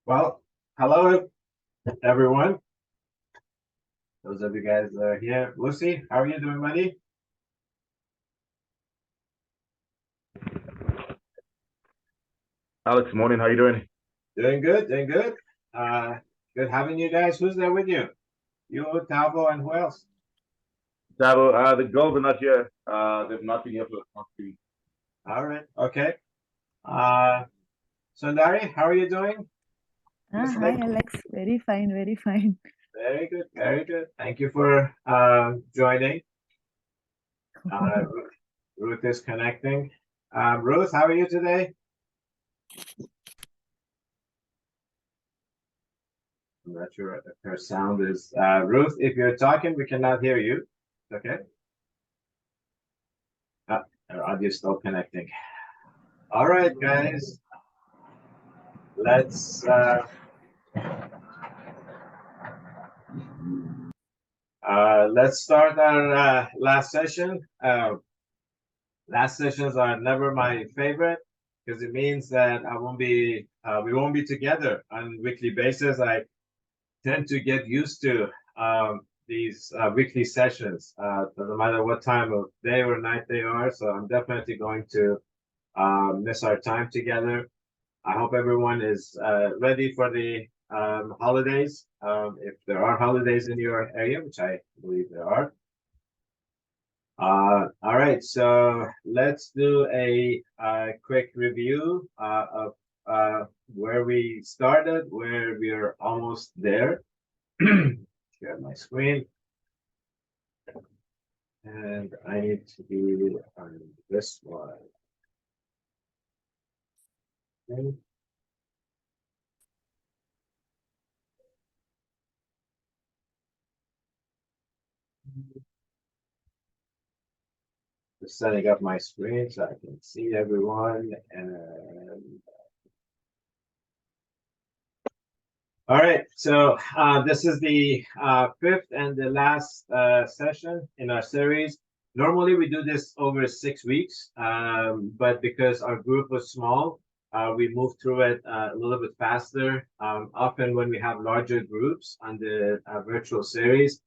Well, hello everyone. Those of you guys that are here. Lucy, how are you doing, buddy? Alex, morning. How you doing? Doing good, doing good. Uh, Good having you guys. Who's there with you? You, Tavo, and who else? Dabo, the girls are not here. They've not been here for the past 2 weeks. All right, okay. Uh, Sundari, how are you doing? Miss Hi Lake? Alex, very fine, very fine. Very good, very good. Thank you for joining. Ruth, Ruth is connecting. Ruth, how are you today? I'm not sure if her sound is Ruth. If you're talking, we cannot hear you. Okay. Our audio is still connecting. All right, guys. Let's let's start our last session. Last sessions are never my favorite because it means that we won't be together on a weekly basis. I tend to get used to these weekly sessions. Doesn't matter what time of day or night they are. So I'm definitely going to miss our time together. I hope everyone is ready for the holidays. If there are holidays in your area, which I believe there are. All right, so let's do a quick review of where we started, where we are almost there. Share my screen. And I need to be on this one. Okay. Just setting up my screen so I can see everyone. And all right, so this is the fifth and the last session in our series. Normally we do this over 6 weeks, but because our group was small, we moved through it a little bit faster. Often when we have larger groups on the virtual series,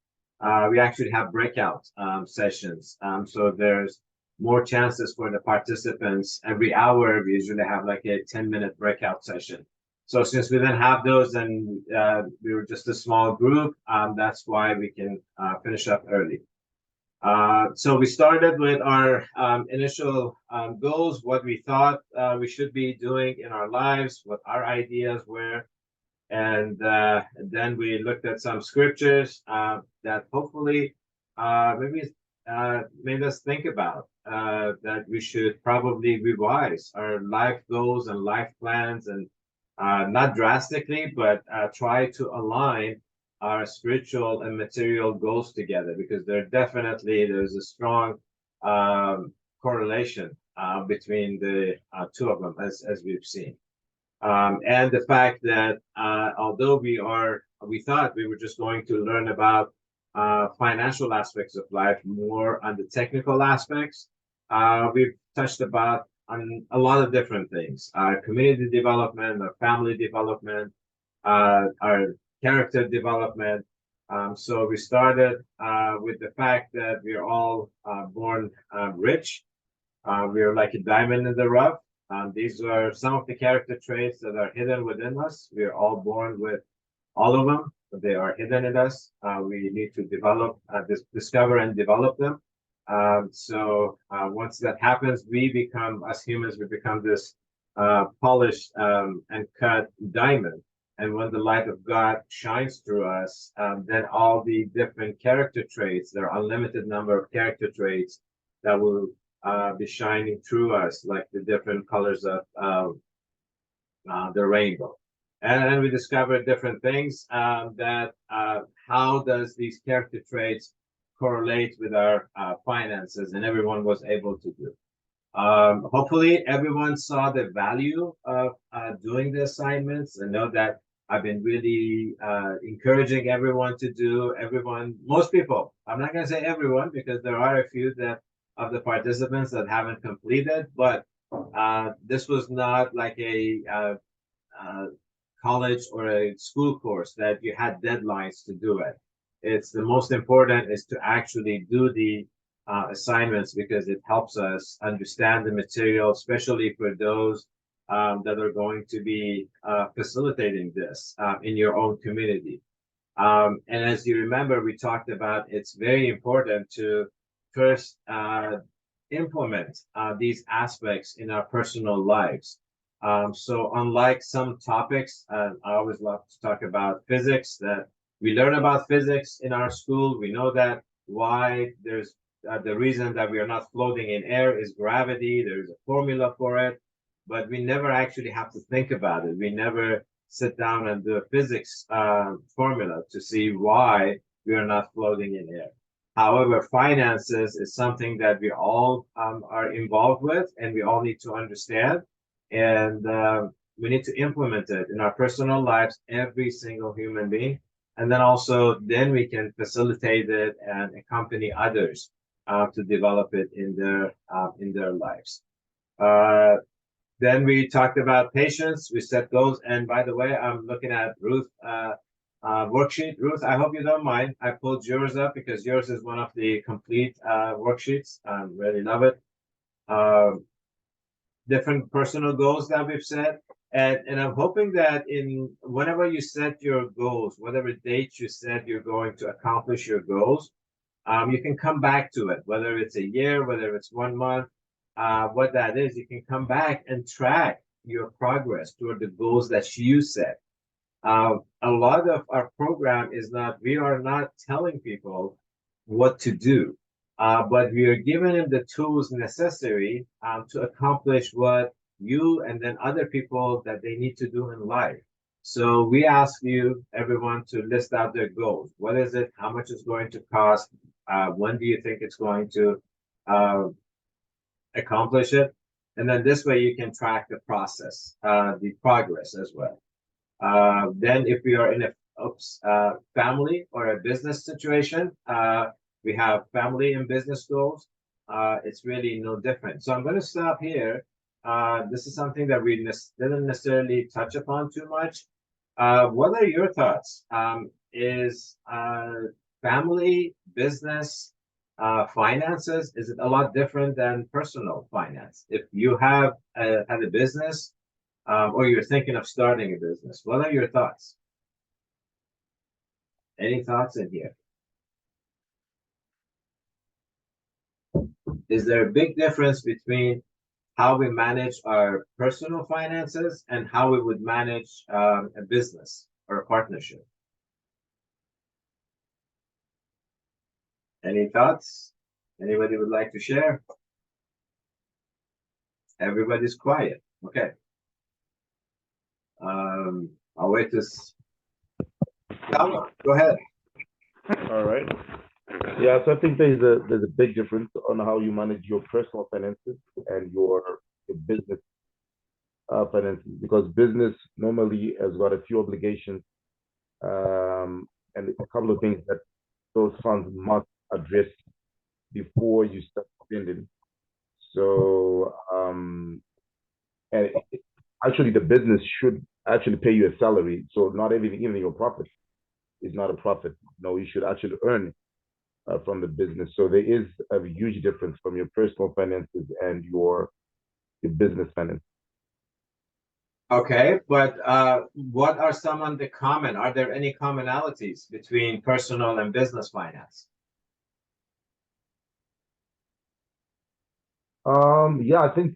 we actually have breakout sessions. So there's more chances for the participants. Every hour, we usually have like a 10-minute breakout session. So since we didn't have those and we were just a small group, that's why we can finish up early. So we started with our initial goals, what we thought we should be doing in our lives, what our ideas were, and then we looked at some scriptures that hopefully maybe made us think about that we should probably revise our life goals and life plans and not drastically, but try to align our spiritual and material goals together because there's a strong correlation between the two of them as we've seen. And the fact that although we thought we were just going to learn about financial aspects of life more on the technical aspects, we've touched about on a lot of different things: our community development, our family development, our character development. So we started with the fact that we're all born rich. We are like a diamond in the rough. These are some of the character traits that are hidden within us. We are all born with all of them, but they are hidden in us. We need to discover and develop them. So once that happens, as humans, we become this polished and cut diamond. And when the light of God shines through us, then all the different character traits, there are unlimited number of character traits that will be shining through us, like the different colors of the rainbow. And we discovered different things that how does these character traits correlate with our finances, and everyone was able to do. Hopefully, everyone saw the value of doing the assignments and know that I've been really encouraging everyone to do. Most people. I'm not going to say everyone because there are a few of the participants that haven't completed, but this was not like a college or a school course that you had deadlines to do it. It's the most important is to actually do the assignments because it helps us understand the material, especially for those that are going to be facilitating this in your own community. And as you remember, we talked about it's very important to first implement these aspects in our personal lives. So unlike some topics, I always love to talk about physics, that we learn about physics in our school. We know that why there's the reason that we are not floating in air is gravity. There's a formula for it, but we never actually have to think about it. We never sit down and do a physics formula to see why we are not floating in air. However, finances is something that we all are involved with and we all need to understand. And we need to implement it in our personal lives, every single human being. And then also, then we can facilitate it and accompany others to develop it in their lives. Then we talked about patience. We set goals. And by the way, I'm looking at Ruth worksheet. Ruth, I hope you don't mind. I pulled yours up because yours is one of the complete worksheets. I really love it. Different personal goals that we've set. And I'm hoping that whenever you set your goals, whatever date you said you're going to accomplish your goals, you can come back to it, whether it's a year, whether it's 1 month, what that is, you can come back and track your progress toward the goals that you set. A lot of our program is we are not telling people what to do, but we are giving them the tools necessary to accomplish what you and then other people that they need to do in life. So we ask you, everyone, to list out their goals. What is it? How much is going to cost? When do you think it's going to accomplish it? And then this way you can track the process, the progress as well. Then if we are in a family or a business situation, we have family and business goals. It's really no different. So I'm going to stop here. This is something that we didn't necessarily touch upon too much. What are your thoughts? Is family, business, finances, is it a lot different than personal finance? If you have had a business or you're thinking of starting a business, what are your thoughts? Any thoughts in here? Is there a big difference between how we manage our personal finances and how we would manage a business or a partnership? Any thoughts? Anybody would like to share? Everybody's quiet. Okay. I'll wait this. Go ahead. All right. Yeah, so I think there's a big difference on how you manage your personal finances and your business finances, because business normally has got a few obligations and a couple of things that those funds must address before you start spending. So actually the business should actually pay you a salary. So not even your profit is not a profit. No, you should actually earn from the business. So there is a huge difference from your personal finances and your business finances. Okay, but what are some of the common? Are there any commonalities between personal and business finance? Yeah, I think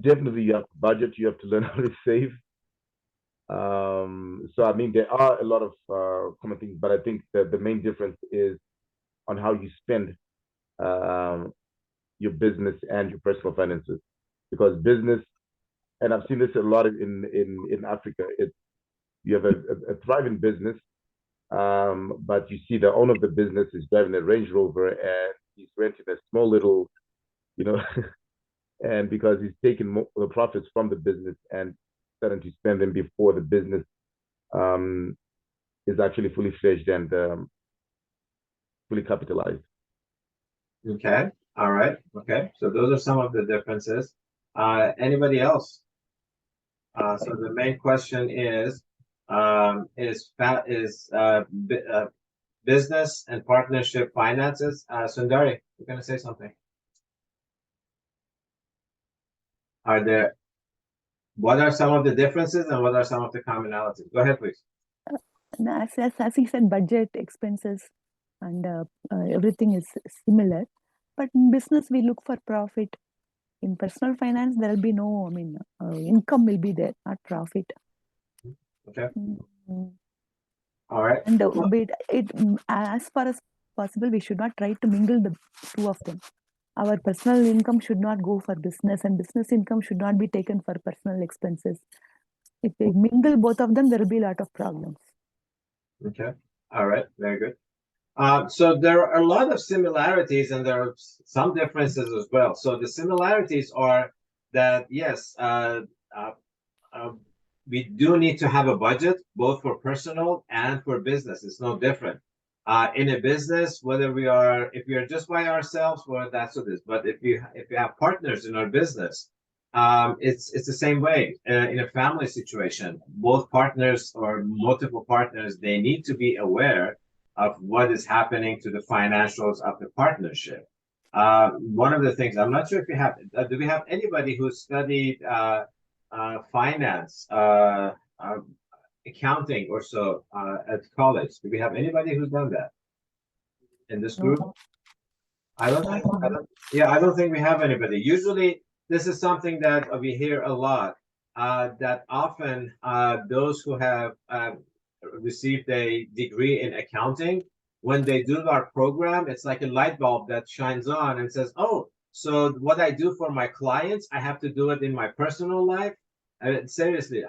definitely you have to budget, you have to learn how to save. So I mean, there are a lot of common things, but I think that the main difference is on how you spend your business and your personal finances. Because business, and I've seen this a lot in Africa, you have a thriving business, but you see the owner of the business is driving a Range Rover and he's renting a small little, and because he's taking the profits from the business and starting to spend them before the business is actually fully fledged and fully capitalized. Okay, all right, okay. So those are some of the differences. Anybody else? So the main question is business and partnership finances. Sundari, you're gonna say something. What are some of the differences and what are some of the commonalities? Go ahead, please. And as he said, budget, expenses, and everything is similar. But in business, we look for profit. In personal finance, there will be no, income will be there, not profit. Okay. Mm. All right. And as far as possible, we should not try to mingle the two of them. Our personal income should not go for business, and business income should not be taken for personal expenses. If we mingle both of them, there will be a lot of problems. Okay. All right. Very good. So there are a lot of similarities and there are some differences as well. So the similarities are that, yes, we do need to have a budget, both for personal and for business. It's no different. In a business, if we are just by ourselves, well, that's what it is. But if you have partners in our business, it's the same way. In a family situation, both partners or multiple partners, they need to be aware of what is happening to the financials of the partnership. One of the things, I'm not sure if you have, do we have anybody who studied finance, accounting or so at college? Do we have anybody who's done that in this group? No. I don't think we have anybody. Usually, this is something that we hear a lot. That often those who have received a degree in accounting, when they do our program, it's like a light bulb that shines on and says, "Oh, so what I do for my clients, I have to do it in my personal life." Seriously,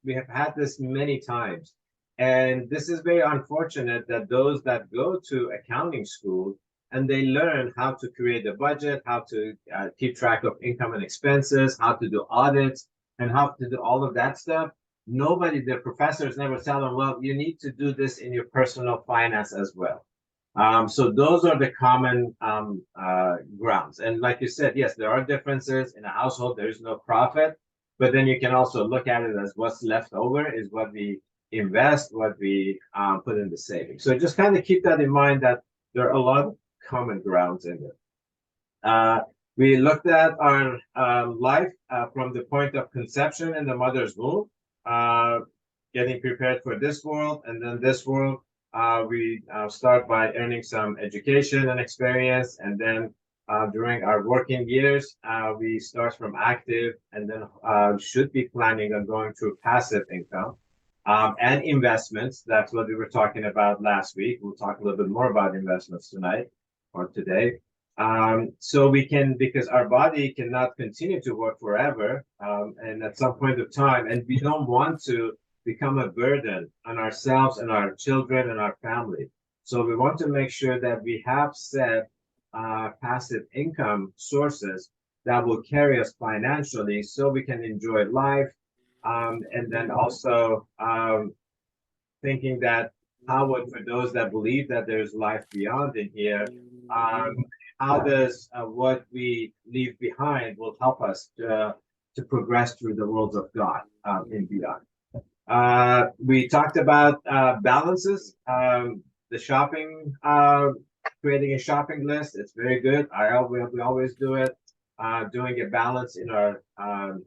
we have had this many times, and this is very unfortunate that those that go to accounting school and they learn how to create a budget, how to keep track of income and expenses, how to do audits, and how to do all of that stuff. The professors never tell them, well, you need to do this in your personal finance as well. So those are the common grounds. And like you said, yes, there are differences in a household. There is no profit, but then you can also look at it as what's left over is what we invest, what we put in the savings. So just kind of keep that in mind that there are a lot of common grounds in it. We looked at our life from the point of conception in the mother's womb, getting prepared for this world, and then this world. We start by earning some education and experience, and then during our working years, we start from active, and then should be planning on going through passive income. And investments. That's what we were talking about last week. We'll talk a little bit more about investments tonight or today. So we can, because our body cannot continue to work forever, and at some point of time, and we don't want to become a burden on ourselves and our children and our family. So we want to make sure that we have set passive income sources that will carry us financially so we can enjoy life. And then also thinking that for those that believe that there's life beyond in here, how does what we leave behind will help us to progress through the worlds of God and beyond. We talked about balances, the shopping, creating a shopping list. It's very good. We always do it, doing a balance in our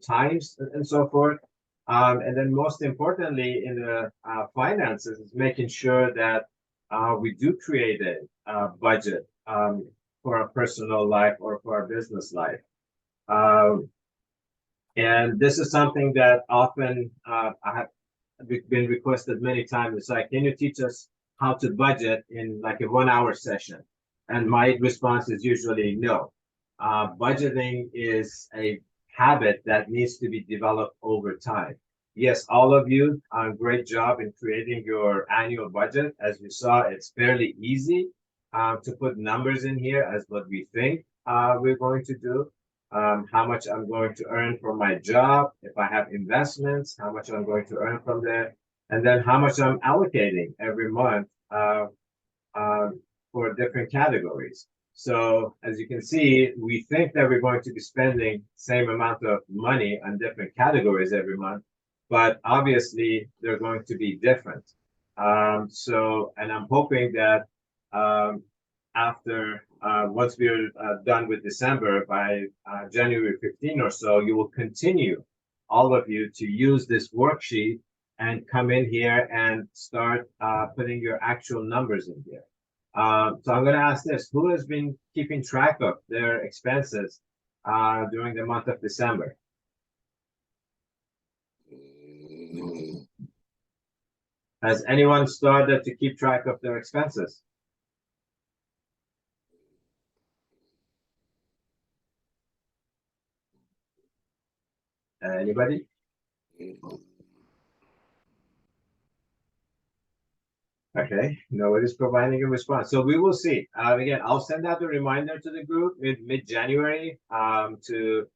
times and so forth. And then most importantly in the finances is making sure that we do create a budget for our personal life or for our business life. And this is something that often I have been requested many times. It's like, can you teach us how to budget in like a 1 hour session? And my response is usually no. Budgeting is a habit that needs to be developed over time. Yes, all of you, great job in creating your annual budget. As you saw, it's fairly easy to put numbers in here as what we think we're going to do. How much I'm going to earn from my job, if I have investments, how much I'm going to earn from there, and then how much I'm allocating every month for different categories. So as you can see, we think that we're going to be spending same amount of money on different categories every month, but obviously they're going to be different. And I'm hoping that after once we're done with December, by January 15 or so, you will continue, all of you, to use this worksheet and come in here and start putting your actual numbers in here. So I'm going to ask this: who has been keeping track of their expenses during the month of December? Has anyone started to keep track of their expenses? Anybody? Okay, nobody's providing a response. So we will see. Again, I'll send out a reminder to the group in mid-January to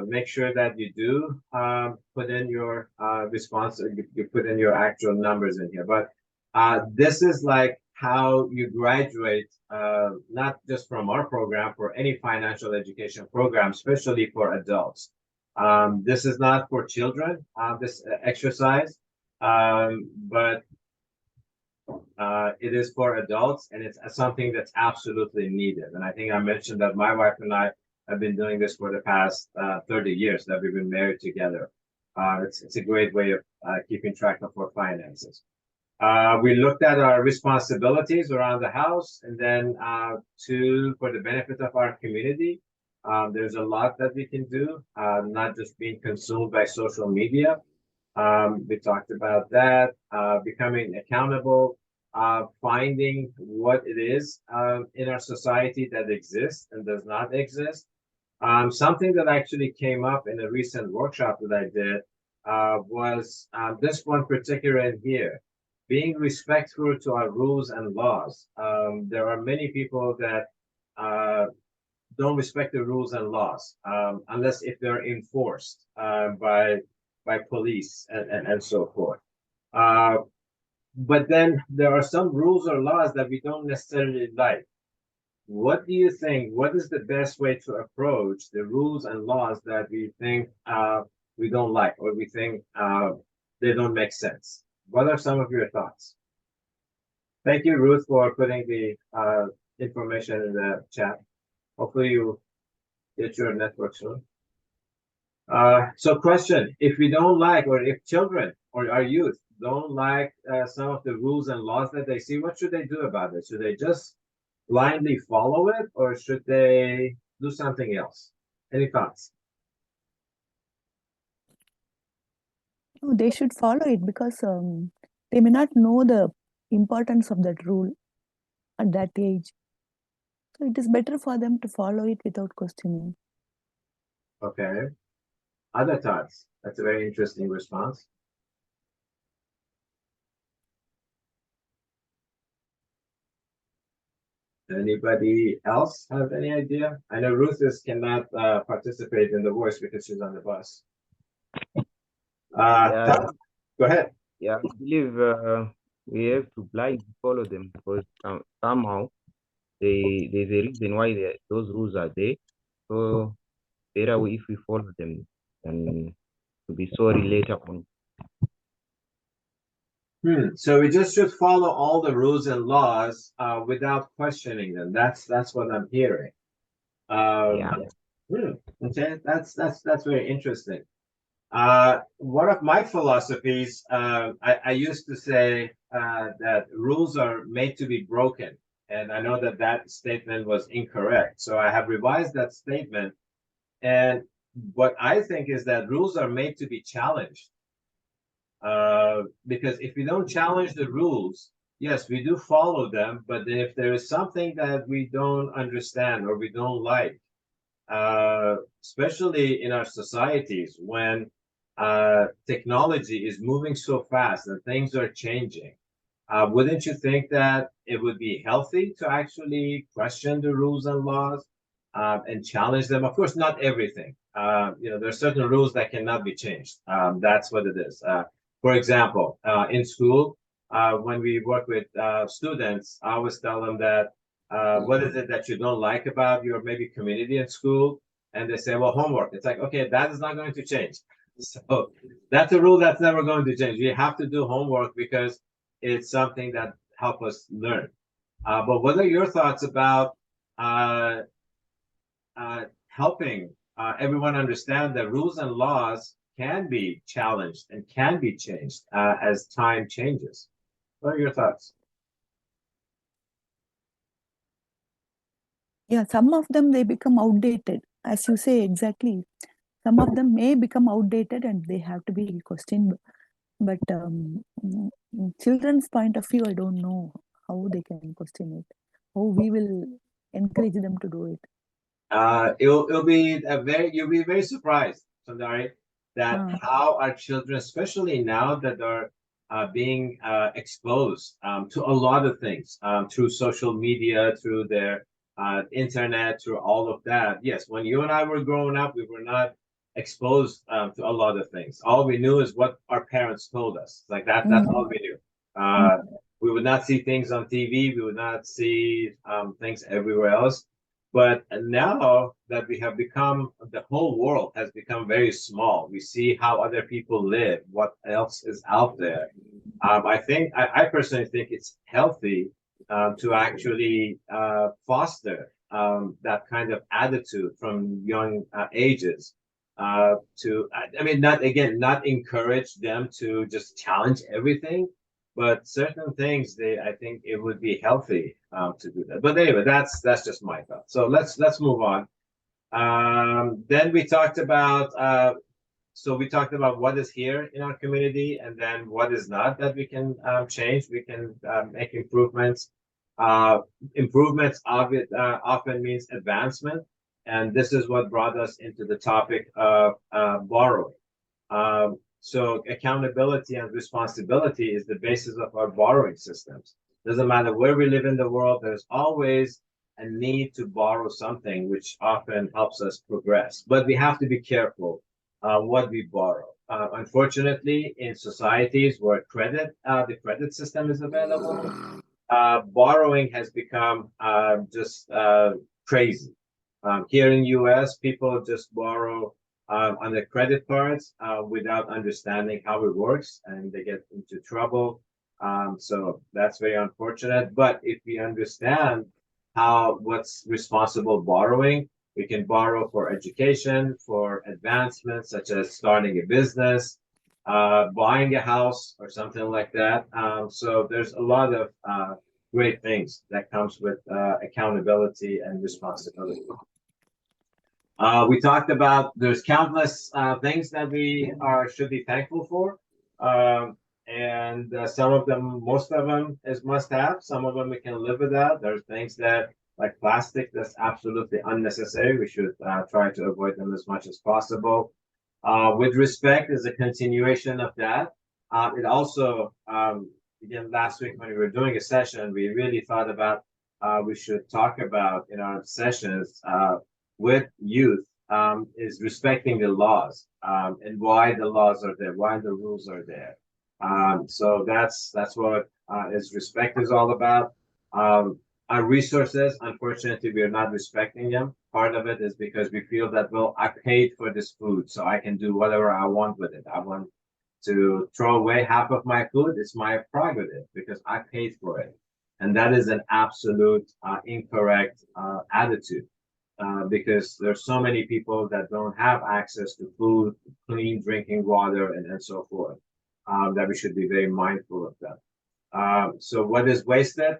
make sure that you do put in your response, you put in your actual numbers in here. But this is like how you graduate, not just from our program, for any financial education program, especially for adults. This is not for children, this exercise, but it is for adults, and it's something that's absolutely needed. And I think I mentioned that my wife and I have been doing this for the past 30 years that we've been married together. It's a great way of keeping track of our finances. We looked at our responsibilities around the house, and then for the benefit of our community, there's a lot that we can do, not just being consumed by social media. We talked about that, becoming accountable, finding what it is in our society that exists and does not exist. Something that actually came up in a recent workshop that I did was this one particular in here: being respectful to our rules and laws. There are many people that don't respect the rules and laws unless if they're enforced by police and so forth. But then there are some rules or laws that we don't necessarily like. What do you think? What is the best way to approach the rules and laws that we think we don't like, or we think they don't make sense? What are some of your thoughts? Thank you, Ruth, for putting the information in the chat. Hopefully you get your network soon. So question: if we don't like, or if children or our youth don't like some of the rules and laws that they see, what should they do about it? Should they just blindly follow it, or should they do something else? Any thoughts? No, they should follow it because they may not know the importance of that rule at that age. So it is better for them to follow it without questioning. Okay. Other thoughts? That's a very interesting response. Anybody else have any idea? I know Ruth cannot participate in the voice because she's on the bus. Yeah, Go ahead. yeah, I believe we have to blindly follow them because somehow there's a reason why those rules are there. So better if we follow them and to be sorry later on. So we just should follow all the rules and laws without questioning them. That's what I'm hearing. Yeah. Okay, that's very interesting. One of my philosophies, I used to say that rules are made to be broken, and I know that that statement was incorrect. So I have revised that statement, and what I think is that rules are made to be challenged. Because if we don't challenge the rules, yes, we do follow them, but if there is something that we don't understand or we don't like, especially in our societies when technology is moving so fast and things are changing, wouldn't you think that it would be healthy to actually question the rules and laws and challenge them? Of course, not everything. There are certain rules that cannot be changed. That's what it is. For example, in school, when we work with students, I always tell them that what is it that you don't like about your maybe community in school? And they say, well, homework. It's like, okay, that is not going to change. So that's a rule that's never going to change. You have to do homework because it's something that help us learn. But what are your thoughts about uh, helping everyone understand that rules and laws can be challenged and can be changed as time changes? What are your thoughts? Yeah, some of them they become outdated, as you say exactly. Some of them may become outdated and they have to be questioned. But children's point of view, I don't know how they can question it. How we will encourage them to do it. It'll be a very you'll be very surprised, Sundari, that Uh, how our children, especially now that are being exposed to a lot of things through social media, through their internet, through all of that. Yes, when you and I were growing up, we were not exposed to a lot of things. All we knew is what our parents told us. Like that, that's all we knew. mm, We would not see things on TV. We would not see things everywhere else. But now that we have become, the whole world has become very small. We see how other people live, what else is out there. I personally think it's healthy to actually foster that kind of attitude from young ages. I mean, not again, not encourage them to just challenge everything, but certain things I think it would be healthy to do that. But anyway, that's just my thought. So let's move on. Then we talked about we talked about what is here in our community and then what is not that we can change. We can make improvements. Uh, Improvements often means advancement, and this is what brought us into the topic of borrowing. So accountability and responsibility is the basis of our borrowing systems. Doesn't matter where we live in the world, there's always a need to borrow something, which often helps us progress. But we have to be careful what we borrow. Unfortunately, in societies where the credit system is available, borrowing has become just crazy. Here in US, people just borrow on their credit cards without understanding how it works, and they get into trouble. So that's very unfortunate. But if we understand what's responsible borrowing, we can borrow for education, for advancements such as starting a business, buying a house, or something like that. So there's a lot of great things that comes with accountability and responsibility. We talked about there's countless things that we should be thankful for. And some of them, most of them is must have. Some of them we can live without. There's things that like plastic that's absolutely unnecessary. We should try to avoid them as much as possible. With respect is a continuation of that. It also, again, last week when we were doing a session, we really thought about we should talk about in our sessions with youth is respecting the laws and why the laws are there, why the rules are there. So that's what is respect is all about. Our resources, unfortunately, we are not respecting them. Part of it is because we feel that, well, I paid for this food, so I can do whatever I want with it. I want to throw away half of my food. It's my prerogative because I paid for it. And that is an absolute incorrect attitude. Because there's so many people that don't have access to food, clean drinking water, and so forth, that we should be very mindful of that. So what is wasted?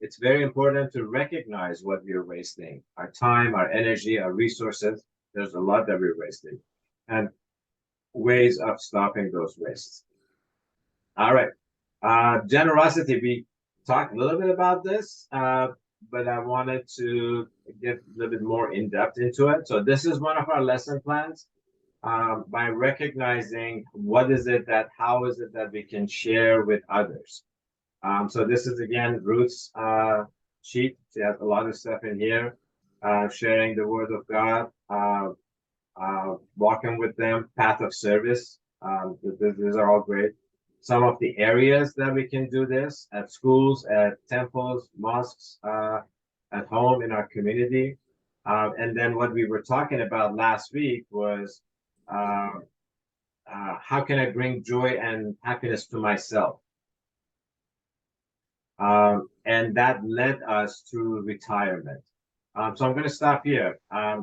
It's very important to recognize what we are wasting. Our time, our energy, our resources. There's a lot that we're wasting. And ways of stopping those wastes. All right. Generosity. We talked a little bit about this, but I wanted to get a little bit more in depth into it. So this is one of our lesson plans. By recognizing how is it that we can share with others. So this is again Ruth's sheet. She has a lot of stuff in here, sharing the word of God, walking with them, path of service. These are all great. Some of the areas that we can do this at schools, at temples, mosques, at home in our community. And then what we were talking about last week was how can I bring joy and happiness to myself? And that led us to retirement. So I'm going to stop here.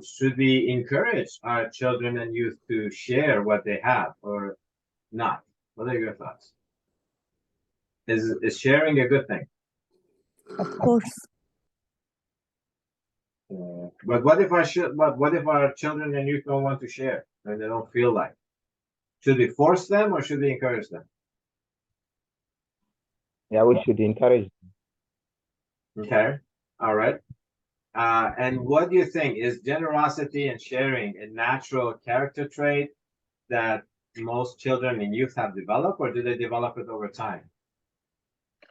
Should we encourage our children and youth to share what they have or not? What are your thoughts? Is sharing a good thing? Of course. But what if what if our children and youth don't want to share and they don't feel like? Should we force them or should we encourage them? Yeah, we should encourage. Okay, all right. And what do you think? Is generosity and sharing a natural character trait that most children and youth have developed, or do they develop it over time?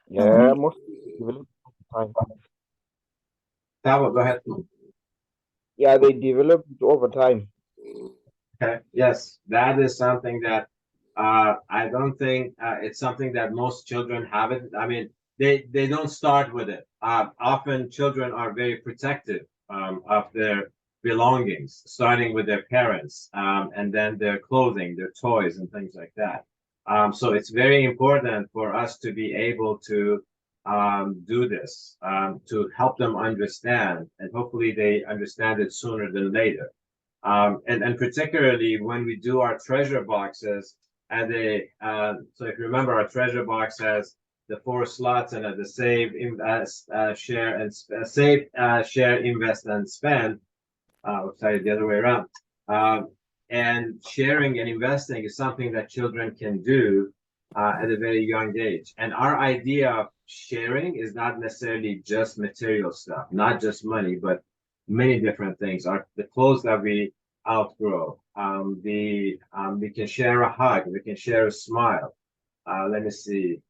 Yeah, most develop over time. Tavo, go ahead. Yeah, they develop it over time. Okay, yes, that is something that I don't think it's something that most children have it. I mean, they don't start with it. Often children are very protective of their belongings, starting with their parents, and then their clothing, their toys, and things like that. So it's very important for us to be able to do this to help them understand, and hopefully they understand it sooner than later. And particularly when we do our treasure boxes, and so if you remember, our treasure box has the 4 slots and the save, share, and save, share, invest, and spend. Sorry, the other way around. And sharing and investing is something that children can do at a very young age. And our idea of sharing is not necessarily just material stuff, not just money, but many different things. The clothes that we outgrow, we can share a hug, we can share a smile. Let me see.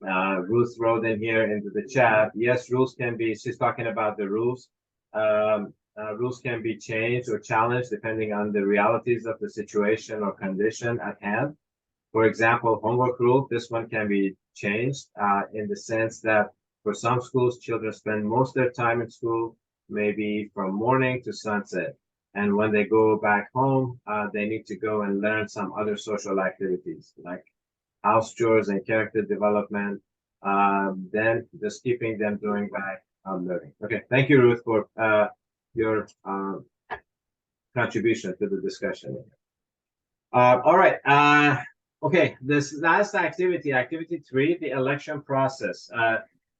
Ruth wrote in here into the chat. Yes, rules can be. She's talking about the rules. Rules can be changed or challenged depending on the realities of the situation or condition at hand. For example, homework rule. This one can be changed in the sense that for some schools, children spend most of their time in school, maybe from morning to sunset. And when they go back home, they need to go and learn some other social activities like house chores and character development. Then just keeping them doing back learning. Okay, thank you, Ruth, for your contribution to the discussion. All right. Okay, this last activity, activity 3, the election process.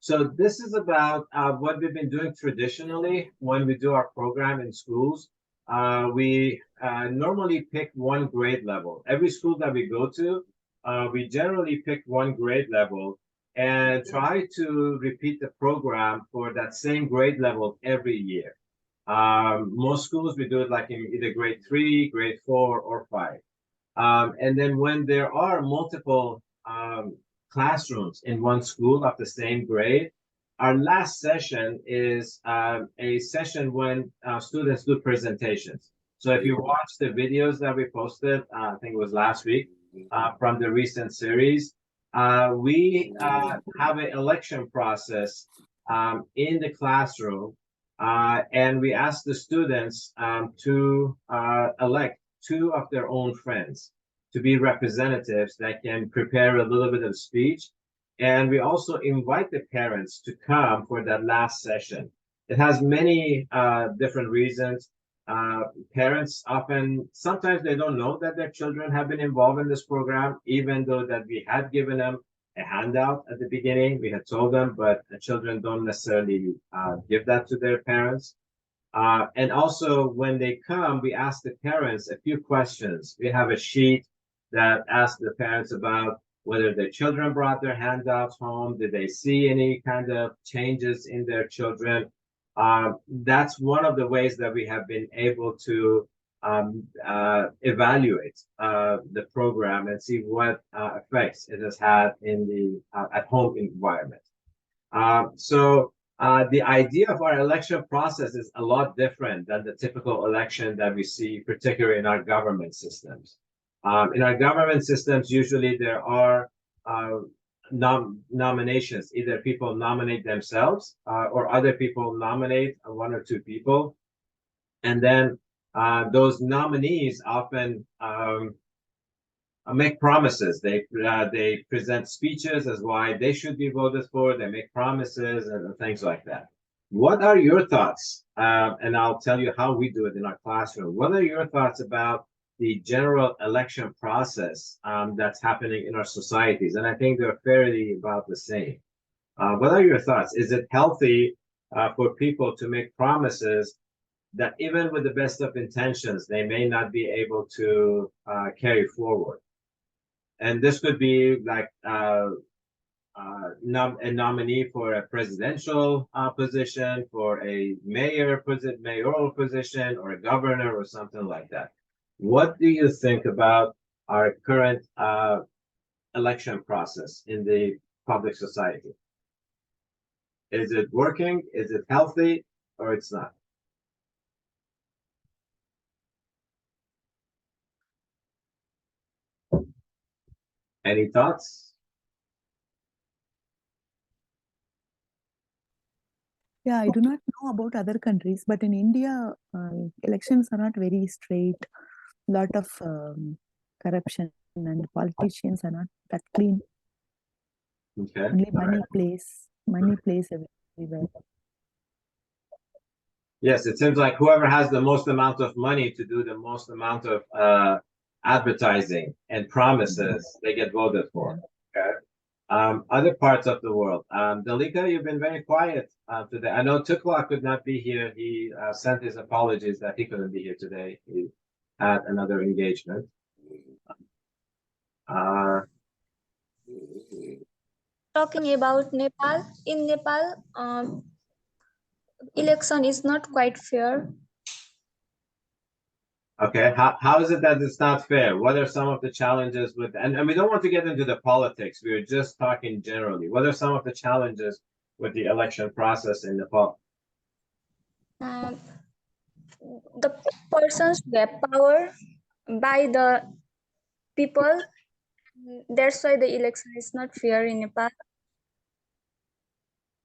So this is about what we've been doing traditionally when we do our program in schools. We normally pick one grade level. Every school that we go to, we generally pick one grade level and try to repeat the program for that same grade level every year. Most schools, we do it like in either grade 3, grade 4, or 5. And then when there are multiple classrooms in one school of the same grade, our last session is a session when students do presentations. So if you watch the videos that we posted, I think it was last week, from the recent series, we have an election process in the classroom, and we ask the students to elect 2 of their own friends to be representatives that can prepare a little bit of speech. And we also invite the parents to come for that last session. It has many different reasons. Parents sometimes they don't know that their children have been involved in this program, even though that we had given them a handout at the beginning. We had told them, but the children don't necessarily give that to their parents. And also when they come, we ask the parents a few questions. We have a sheet that asks the parents about whether their children brought their handouts home. Did they see any kind of changes in their children? That's one of the ways that we have been able to evaluate the program and see what effects it has had in the at-home environment. So the idea of our election process is a lot different than the typical election that we see, particularly in our government systems. In our government systems, usually there are nominations. Either people nominate themselves or other people nominate 1 or 2 people. And then those nominees often make promises. They present speeches as why they should be voted for. They make promises and things like that. What are your thoughts? And I'll tell you how we do it in our classroom. What are your thoughts about the general election process that's happening in our societies? And I think they're fairly about the same. What are your thoughts? Is it healthy for people to make promises that even with the best of intentions, they may not be able to carry forward? And this could be like a nominee for a presidential position, for a mayoral position, or a governor, or something like that. What do you think about our current election process in the public society? Is it working? Is it healthy, or it's not? Any thoughts? Yeah, I do not know about other countries, but in India, elections are not very straight. Lot of corruption, and politicians are not that clean. Okay. Only All right. money plays everywhere. Yes, it seems like whoever has the most amount of money to do the most amount of advertising and promises, they get voted for. Okay. Other parts of the world. Dalika, you've been very quiet today. I know Tukla could not be here. He sent his apologies that he couldn't be here today. He had another engagement. Talking about Nepal, in Nepal, election is not quite fair. Okay, how is it that it's not fair? What are some of the challenges with, and we don't want to get into the politics, we were just talking generally. What are some of the challenges with the election process in Nepal? The persons get power by the people. That's why the election is not fair in Nepal.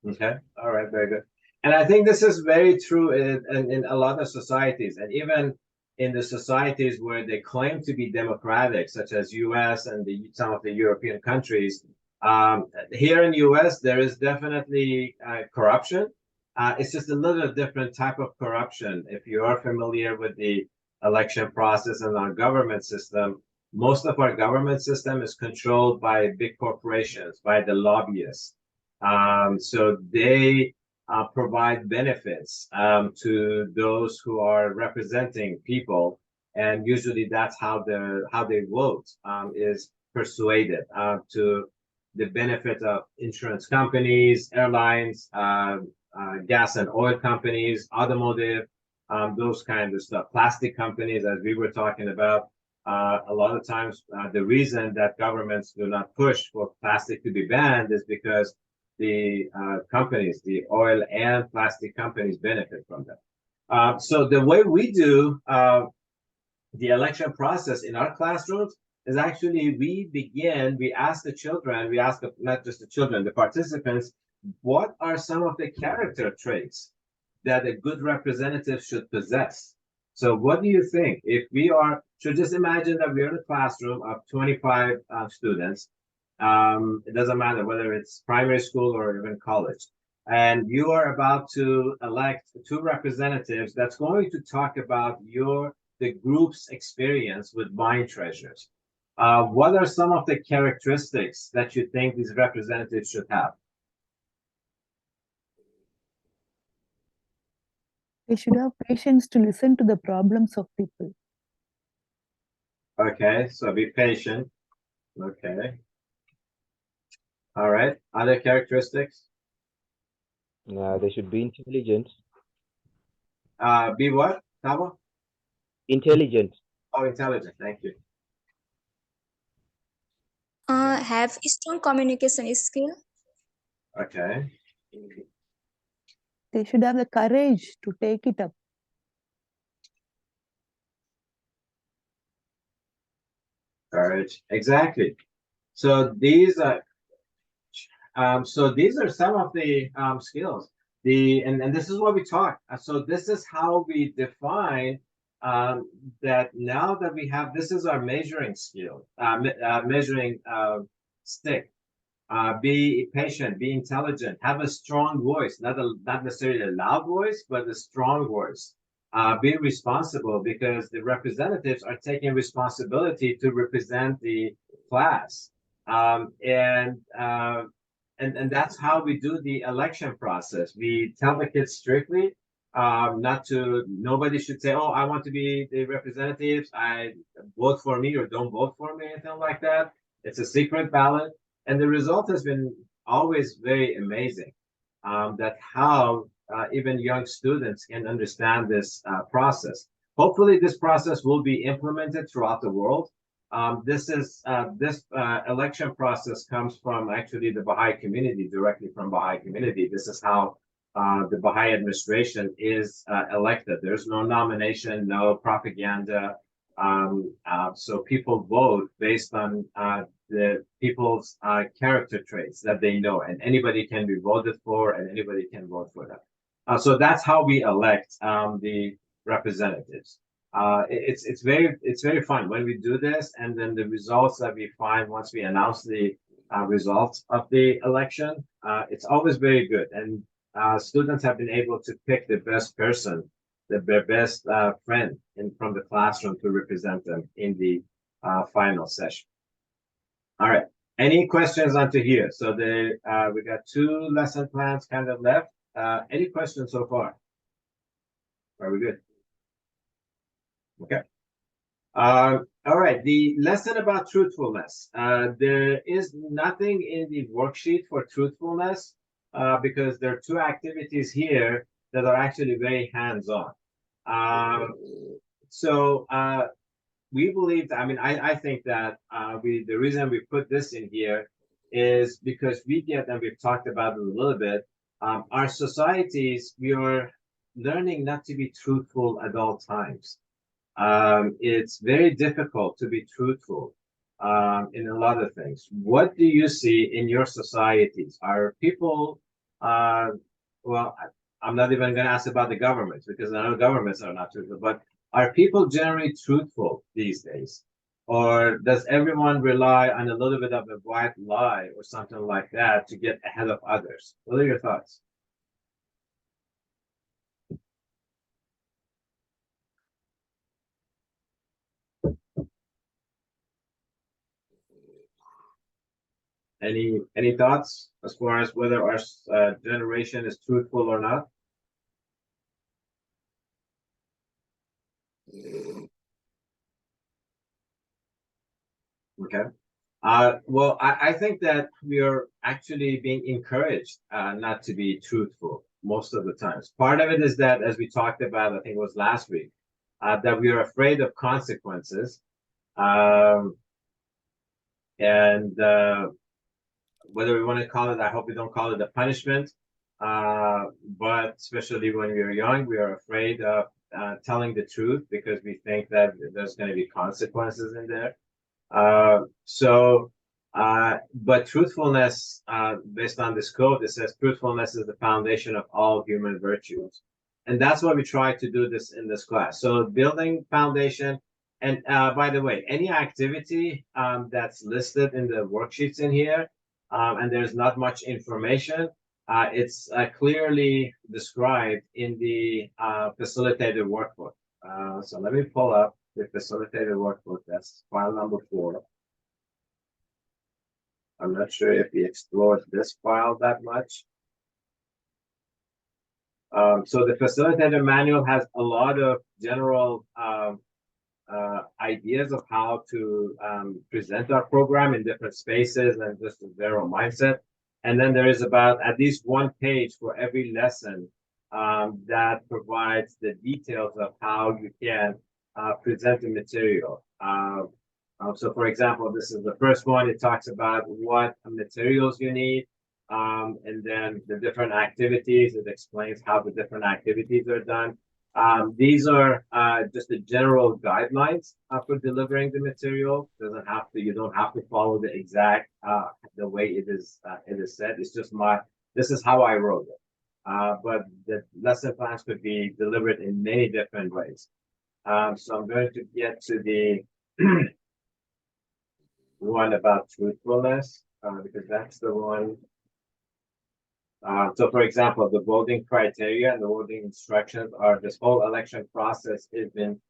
Okay, all right, very good. And I think this is very true in a lot of societies, and even in the societies where they claim to be democratic, such as US and some of the European countries. Here in US, there is definitely corruption. It's just a little different type of corruption. If you are familiar with the election process and our government system, most of our government system is controlled by big corporations, by the lobbyists. So they provide benefits to those who are representing people, and usually that's how they vote is persuaded to the benefit of insurance companies, airlines, gas and oil companies, automotive, those kinds of stuff, plastic companies, as we were talking about. A lot of times, the reason that governments do not push for plastic to be banned is because the companies, the oil and plastic companies, benefit from that. So the way we do the election process in our classrooms is actually we ask the children, we ask not just the children, the participants, what are some of the character traits that a good representative should possess? So what do you think? If we should just imagine that we're in a classroom of 25 students. It doesn't matter whether it's primary school or even college. And you are about to elect 2 representatives that's going to talk about the group's experience with mine treasures. What are some of the characteristics that you think these representatives should have? They should have patience to listen to the problems of people. Okay, so be patient. Okay. All right. Other characteristics? They should be intelligent. Be what, Tabo? Intelligent. Oh, intelligent. Thank you. Have strong communication skill. Okay. They should have the courage to take it up. Courage. Exactly. So these are some of the skills. And this is what we talk. So this is how we define that now that we have, this is our measuring skill, measuring stick. Be patient, be intelligent, have a strong voice, not necessarily a loud voice, but a strong voice. Be responsible because the representatives are taking responsibility to represent the class. And that's how we do the election process. We tell the kids strictly, nobody should say, oh, I want to be the representatives, I vote for me or don't vote for me, anything like that. It's a secret ballot. And the result has been always very amazing, that how even young students can understand this process. Hopefully this process will be implemented throughout the world. This election process comes from actually the Baha'i community, directly from Baha'i community. This is how the Baha'i administration is elected. There's no nomination, no propaganda. So people vote based on the people's character traits that they know, and anybody can be voted for, and anybody can vote for them. So that's how we elect the representatives. It's very fun when we do this, and then the results that we find once we announce the results of the election, it's always very good. And students have been able to pick the best person, their best friend from the classroom to represent them in the final session. All right. Any questions onto here? So we got 2 lesson plans kind of left. Any questions so far? Are we good? Okay. All right. The lesson about truthfulness. There is nothing in the worksheet for truthfulness because there are 2 activities here that are actually very hands-on. We believe that, I think that the reason we put this in here is because we get, and we've talked about it a little bit, our societies, we are learning not to be truthful at all times. It's very difficult to be truthful in a lot of things. What do you see in your societies? Are people, well, I'm not even going to ask about the governments because I know governments are not truthful, but are people generally truthful these days? Or does everyone rely on a little bit of a white lie or something like that to get ahead of others? What are your thoughts? Any thoughts as far as whether our generation is truthful or not? Okay. Well, I think that we are actually being encouraged not to be truthful most of the times. Part of it is that, as we talked about, I think it was last week, that we are afraid of consequences. And whether we want to call it, I hope we don't call it a punishment, but especially when we are young, we are afraid of telling the truth because we think that there's going to be consequences in there. But truthfulness, based on this code, it says truthfulness is the foundation of all human virtues. And that's why we try to do this in this class. So building foundation, and by the way, any activity that's listed in the worksheets in here, and there's not much information, it's clearly described in the facilitated workbook. So let me pull up the facilitated workbook. That's file number 4. I'm not sure if we explored this file that much. So the facilitator manual has a lot of general ideas of how to present our program in different spaces and just a general mindset. And then there is about at least 1 page for every lesson that provides the details of how you can present the material. So for example, this is the first one. It talks about what materials you need, and then the different activities. It explains how the different activities are done. These are just the general guidelines for delivering the material. You don't have to follow the exact the way it is said. It's just this is how I wrote it. But the lesson plans could be delivered in many different ways. So I'm going to get to the one about truthfulness, because that's the one. So for example, the voting criteria and the voting instructions are, this whole election process has been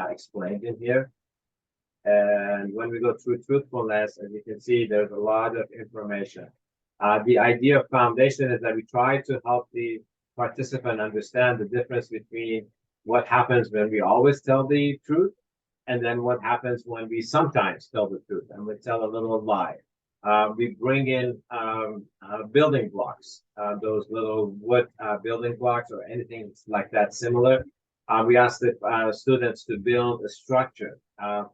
explained in here. And when we go through truthfulness, as you can see, there's a lot of information. The idea of foundation is that we try to help the participant understand the difference between what happens when we always tell the truth and then what happens when we sometimes tell the truth and we tell a little lie. We bring in building blocks, those little wood building blocks or anything like that similar. We ask the students to build a structure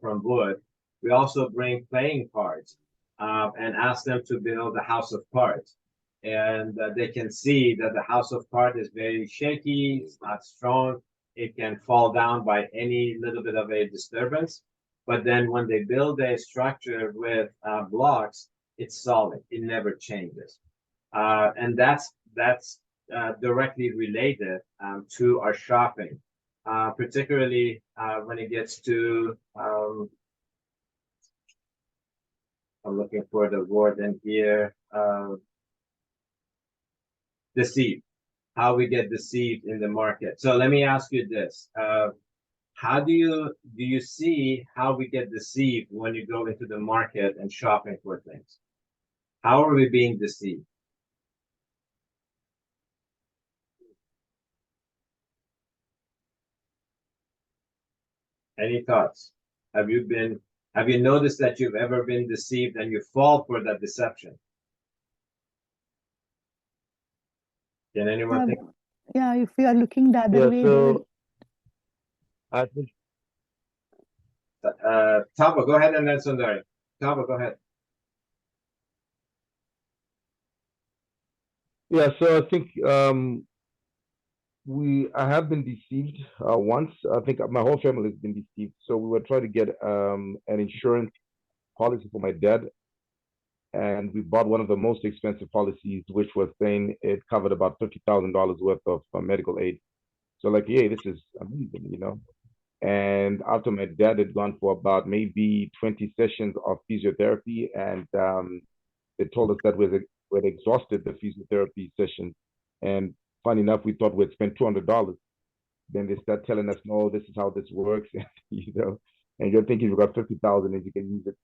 from wood. We also bring playing cards and ask them to build a house of cards. And they can see that the house of cards is very shaky, it's not strong. It can fall down by any little bit of a disturbance. But then when they build a structure with blocks, it's solid, it never changes. And that's directly related to our shopping. Particularly when it gets to, I'm looking for the word in here, deceive, how we get deceived in the market. So let me ask you this. How do you see how we get deceived when you go into the market and shopping for things? How are we being deceived? Any thoughts? Have you noticed that you've ever been deceived and you fall for that deception? Can anyone think? Yeah, if we are looking the other way, they will. I think Tava, go ahead, and then Sundari. Tava, go ahead. yeah, so I think I have been deceived once. I think my whole family has been deceived. So we were trying to get an insurance policy for my dad, and we bought one of the most expensive policies, which was saying it covered about $50,000 worth of medical aid. So like, yeah, this is amazing, you know. And after my dad had gone for about maybe 20 sessions of physiotherapy, and they told us that we'd exhausted the physiotherapy session. And funny enough, we thought we'd spend $200. Then they start telling us, no, this is how this works, you know. And you're thinking you've got 50,000 and you can use it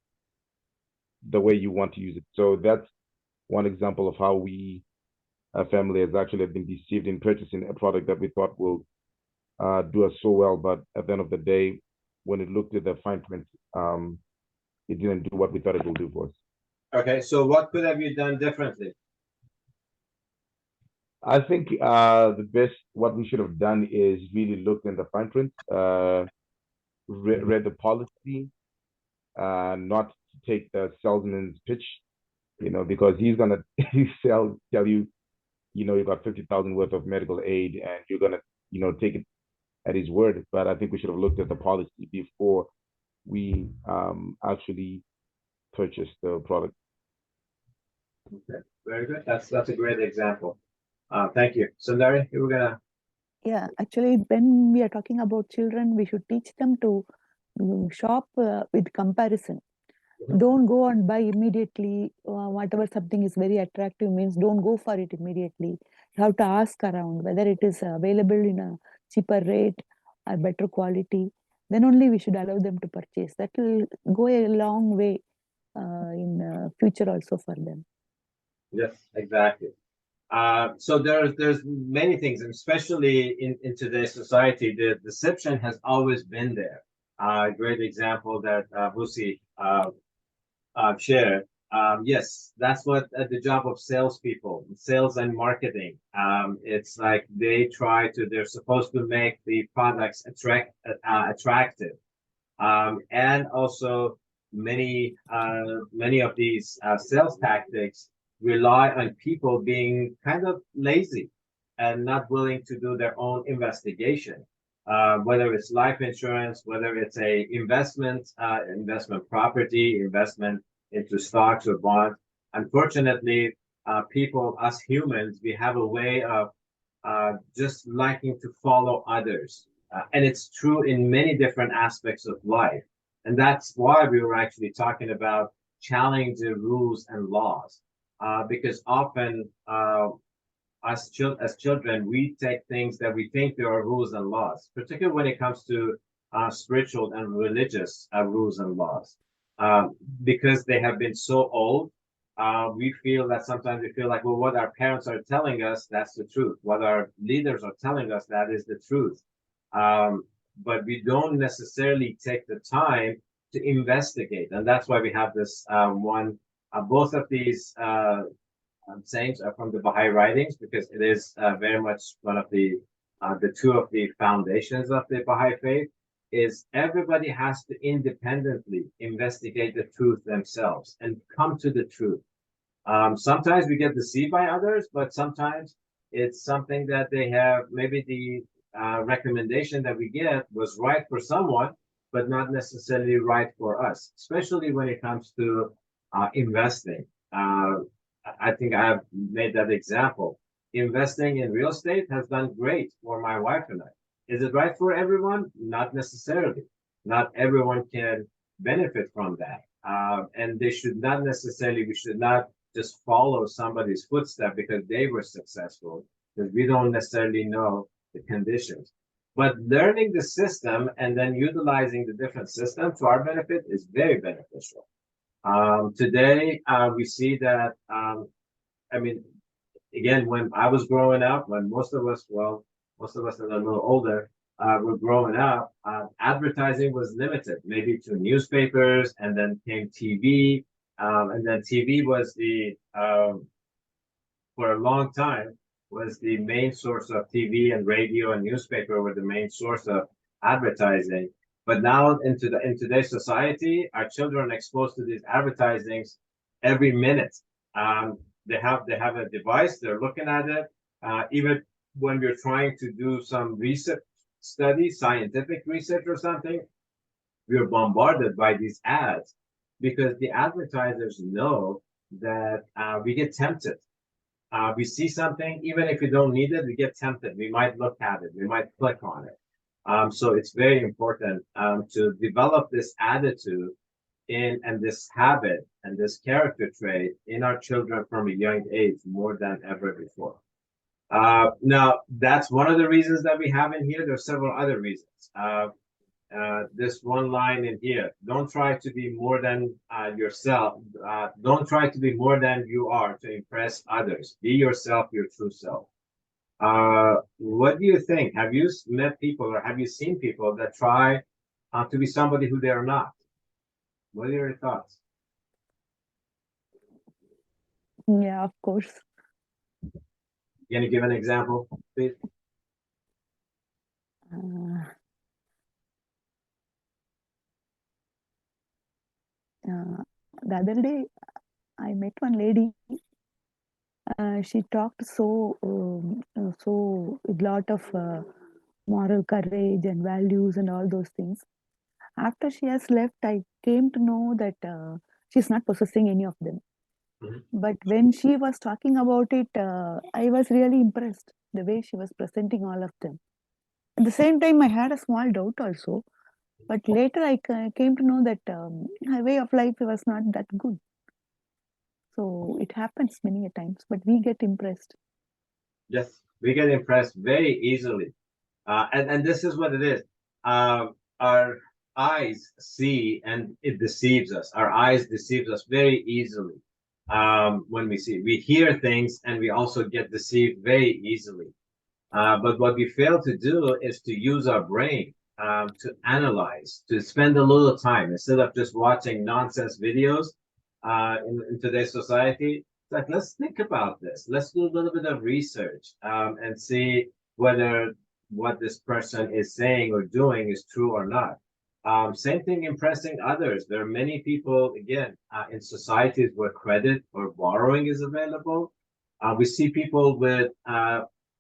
the way you want to use it. So that's one example of how we, a family, has actually been deceived in purchasing a product that we thought will do us so well, but at the end of the day, when it looked at the fine print, it didn't do what we thought it would do for us. Okay, so what could have you done differently? I think what we should have done is really looked in the fine print, read the policy, not take the salesman's pitch, you know, because he's gonna tell you, you know, you got 50,000 worth of medical aid, and you're gonna, you know, take it at his word. But I think we should have looked at the policy before we actually purchased the product. Okay, very good. That's a great example. Thank you. Sundari, you were gonna. Yeah, actually, when we are talking about children, we should teach them to shop with comparison. Don't go and buy immediately. Whatever something is very attractive means don't go for it immediately. You have to ask around whether it is available in a cheaper rate or better quality. Then only we should allow them to purchase. That will go a long way in future also for them. Yes, exactly. So there's many things, and especially in today's society, the deception has always been there. A great example that Busi shared. Yes, that's what the job of salespeople, sales and marketing. It's like they're supposed to make the products attractive, and also many of these sales tactics rely on people being kind of lazy and not willing to do their own investigation. Whether it's life insurance, whether it's a investment property, investment into stocks or bonds. Unfortunately, people, us humans, we have a way of just liking to follow others. And it's true in many different aspects of life. And that's why we were actually talking about challenging the rules and laws, because often as children, we take things that we think there are rules and laws, particularly when it comes to spiritual and religious rules and laws, because they have been so old. We feel that sometimes we feel like, well, what our parents are telling us, that's the truth. What our leaders are telling us, that is the truth. But we don't necessarily take the time to investigate. And that's why we have this one, both of these sayings are from the Baha'i writings, because it is very much one of the two of the foundations of the Baha'i faith, is everybody has to independently investigate the truth themselves and come to the truth. Sometimes we get deceived by others, but sometimes it's something that they have, maybe the recommendation that we get was right for someone, but not necessarily right for us, especially when it comes to investing. I think I have made that example. Investing in real estate has done great for my wife and I. Is it right for everyone? Not necessarily. Not everyone can benefit from that. And they should not necessarily, we should not just follow somebody's footstep because they were successful, because we don't necessarily know the conditions. But learning the system and then utilizing the different systems to our benefit is very beneficial. Today, we see that, I mean, again, when I was growing up, when most of us that are a little older, were growing up, advertising was limited, maybe to newspapers, and then came TV, and then TV was for a long time, was the main source of TV, and radio and newspaper were the main source of advertising. But now in today's society, our children are exposed to these advertisings every minute. They have a device, they're looking at it. Even when we're trying to do some research study, scientific research or something, we're bombarded by these ads because the advertisers know that we get tempted. We see something, even if we don't need it, we get tempted. We might look at it, we might click on it. So it's very important to develop this attitude and this habit and this character trait in our children from a young age more than ever before. Now, that's one of the reasons that we have in here. There's several other reasons. This one line in here, don't try to be more than yourself. Don't try to be more than you are to impress others. Be yourself, your true self. What do you think? Have you met people or have you seen people that try to be somebody who they are not? What are your thoughts? Yeah, of course. Can you give an example, please? The other day, I met one lady. She talked so a lot of moral courage and values and all those things. After she has left, I came to know that she's not possessing any of them. Mm-hmm. But when she was talking about it, I was really impressed the way she was presenting all of them. At the same time, I had a small doubt also. But later I came to know that her way of life was not that good. So it happens many a times, but we get impressed. Yes, we get impressed very easily. And this is what it is. Our eyes see and it deceives us. Our eyes deceives us very easily when we see. We hear things and we also get deceived very easily. But what we fail to do is to use our brain to analyze, to spend a little time instead of just watching nonsense videos in today's society. It's like, let's think about this. Let's do a little bit of research and see whether what this person is saying or doing is true or not. Same thing impressing others. There are many people, again, in societies where credit or borrowing is available. We see people with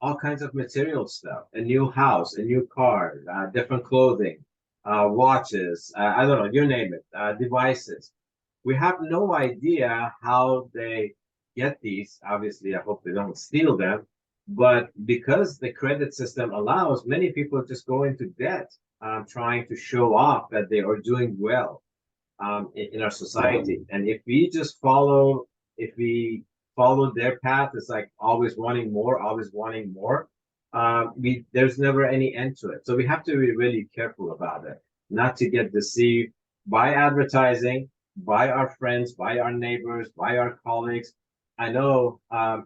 all kinds of material stuff, a new house, a new car, different clothing, watches, I don't know, you name it, devices. We have no idea how they get these. Obviously, I hope they don't steal them, But because the credit system allows, many people just go into debt, trying to show off that they are doing well in our society. And if we just follow, if we follow their path, it's like always wanting more, always wanting more. There's never any end to it. So we have to be really careful about it, not to get deceived by advertising, by our friends, by our neighbors, by our colleagues. I know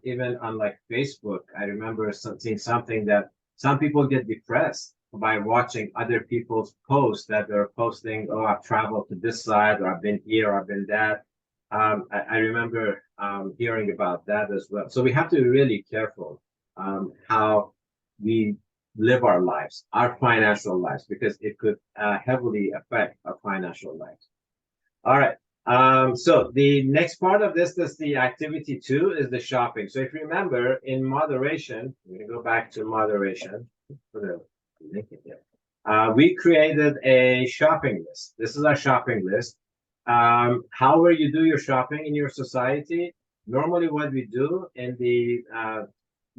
even on like Facebook, I remember seeing something that some people get depressed by watching other people's posts that they're posting, oh, I've traveled to this side, or I've been here, or I've been that. I remember hearing about that as well. So we have to be really careful how we live our lives, our financial lives, because it could heavily affect our financial lives. All right. So the next part of this is the activity 2 is the shopping. So if you remember in moderation, we're gonna go back to moderation. We created a shopping list. This is our shopping list. However you do your shopping in your society, normally what we do in the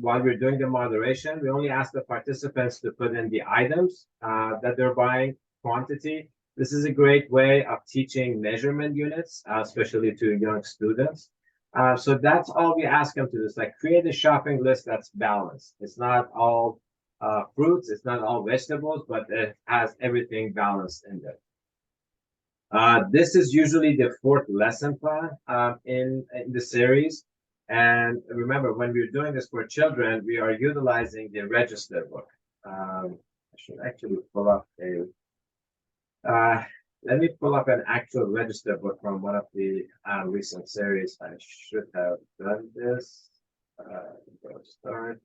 while we're doing the moderation, we only ask the participants to put in the items that they're buying, quantity. This is a great way of teaching measurement units, especially to young students. So that's all we ask them to do, is like create a shopping list that's balanced. It's not all fruits, it's not all vegetables, but it has everything balanced in there. This is usually the 4th lesson plan in the series. And remember, when we're doing this for children, we are utilizing the register book. I should actually pull up a let me pull up an actual register book from one of the recent series. I should have done this. Go start.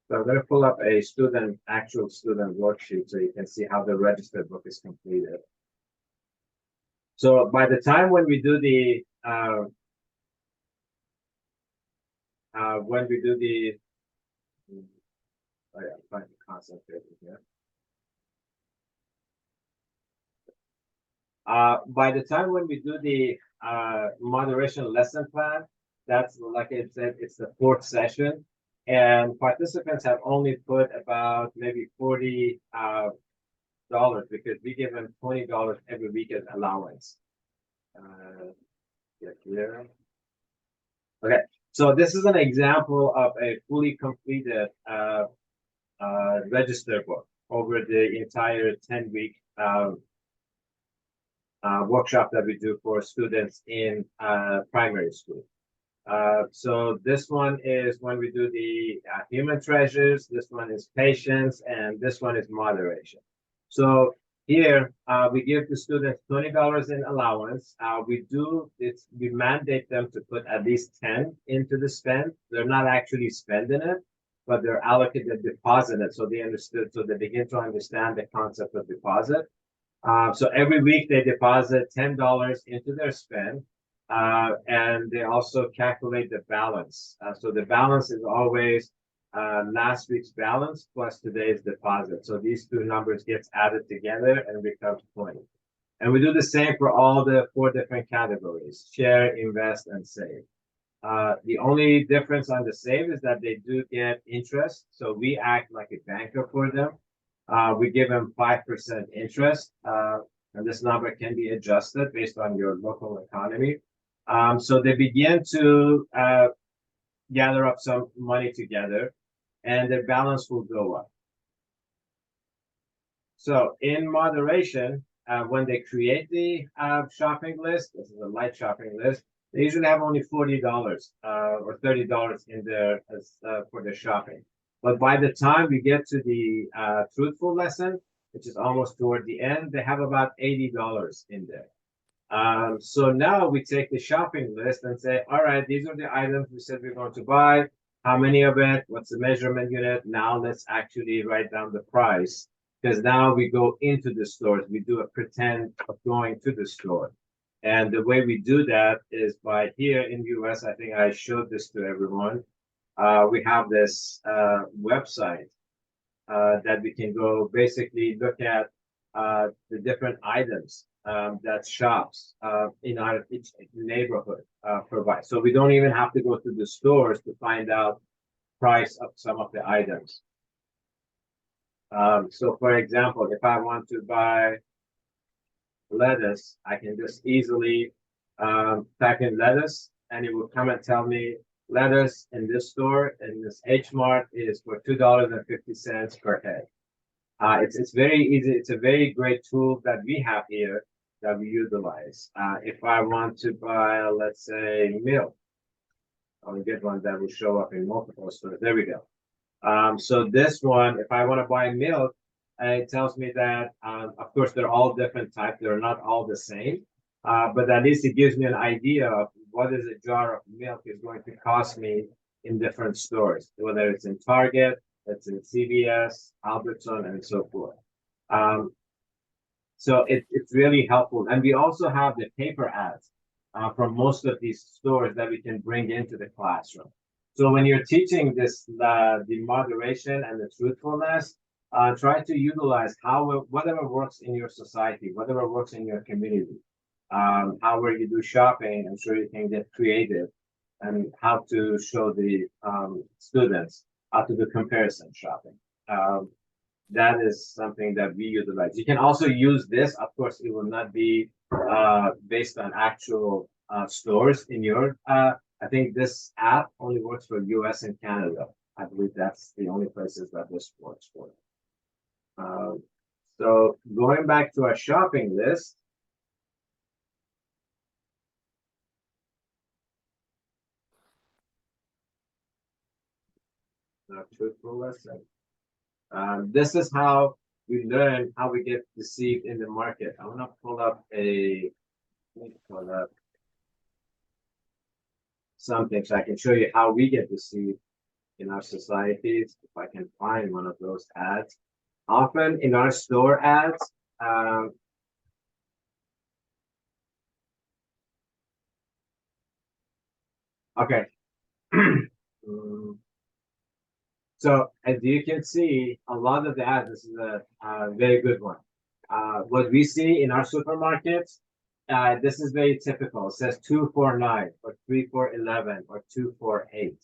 So I'm going to pull up a actual student worksheet so you can see how the register book is completed. So by the time when we do the oh yeah, I'm trying to concentrate here. By the time when we do the moderation lesson plan, that's like I said, it's the 4th session, and participants have only put about maybe $40 because we give them $20 every week as allowance. Get here. Okay, so this is an example of a fully completed register book over the entire 10-week workshop that we do for students in primary school. So this one is when we do the human treasures, this one is patience, and this one is moderation. So here we give the students $20 in allowance. We mandate them to put at least 10 into the spend. They're not actually spending it, but they're allocated deposited. So they begin to understand the concept of deposit. So every week they deposit $10 into their spend, and they also calculate the balance. So the balance is always last week's balance plus today's deposit. So these two numbers gets added together and becomes 20. And we do the same for all the 4 different categories: share, invest, and save. The only difference on the save is that they do get interest. So we act like a banker for them. We give them 5% interest, and this number can be adjusted based on your local economy. So they begin to gather up some money together, and their balance will go up. So in moderation, when they create the shopping list, this is a light shopping list, they usually have only $40 or $30 in there for their shopping. But by the time we get to the truthful lesson, which is almost toward the end, they have about $80 in there. So now we take the shopping list and say, all right, these are the items we said we're going to buy. How many of it? What's the measurement unit? Now let's actually write down the price, because now we go into the stores. We do a pretend of going to the store. And the way we do that is by here in the US, I think I showed this to everyone. We have this website that we can go basically look at the different items that shops in our each neighborhood provide. So we don't even have to go to the stores to find out price of some of the items. So for example, if I want to buy lettuce, I can just easily type in lettuce and it will come and tell me lettuce in this store in this H Mart is for $2.50 per head. It's very easy. It's a very great tool that we have here that we utilize. If I want to buy, let's say, milk, I'll get one that will show up in multiple stores. There we go. So this one, if I want to buy milk, it tells me that, of course, they're all different types. They're not all the same, but at least it gives me an idea of what is a jar of milk is going to cost me in different stores, whether it's in Target, it's in CVS, Albertson, and so forth. So it's really helpful. And we also have the paper ads from most of these stores that we can bring into the classroom. So when you're teaching this, the moderation and the truthfulness, try to utilize whatever works in your society, whatever works in your community. However you do shopping, I'm sure you can get creative and how to show the students how to do comparison shopping. That is something that we utilize. You can also use this. Of course, it will not be based on actual stores in your. I think this app only works for US and Canada. I believe that's the only places that this works for. So going back to our shopping list. Truthful lesson. This is how we learn how we get deceived in the market. I want to pull up something so I can show you how we get deceived in our societies. If I can find one of those ads. Often in our store ads, okay. So as you can see, a lot of the ads, this is a very good one. What we see in our supermarkets, this is very typical. It says 2 for 9 or 3 for 11 or 2 for 8.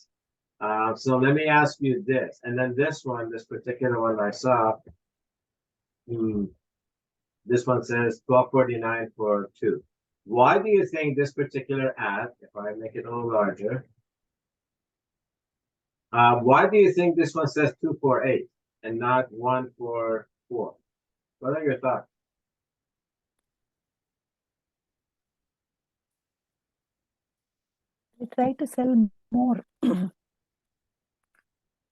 So let me ask you this, and then this one, this particular one I saw, this one says $12.49 for 2. Why do you think this particular ad, if I make it a little larger, why do you think this one says 2 for 8 and not 1 for 4? What are your thoughts? They try to sell more.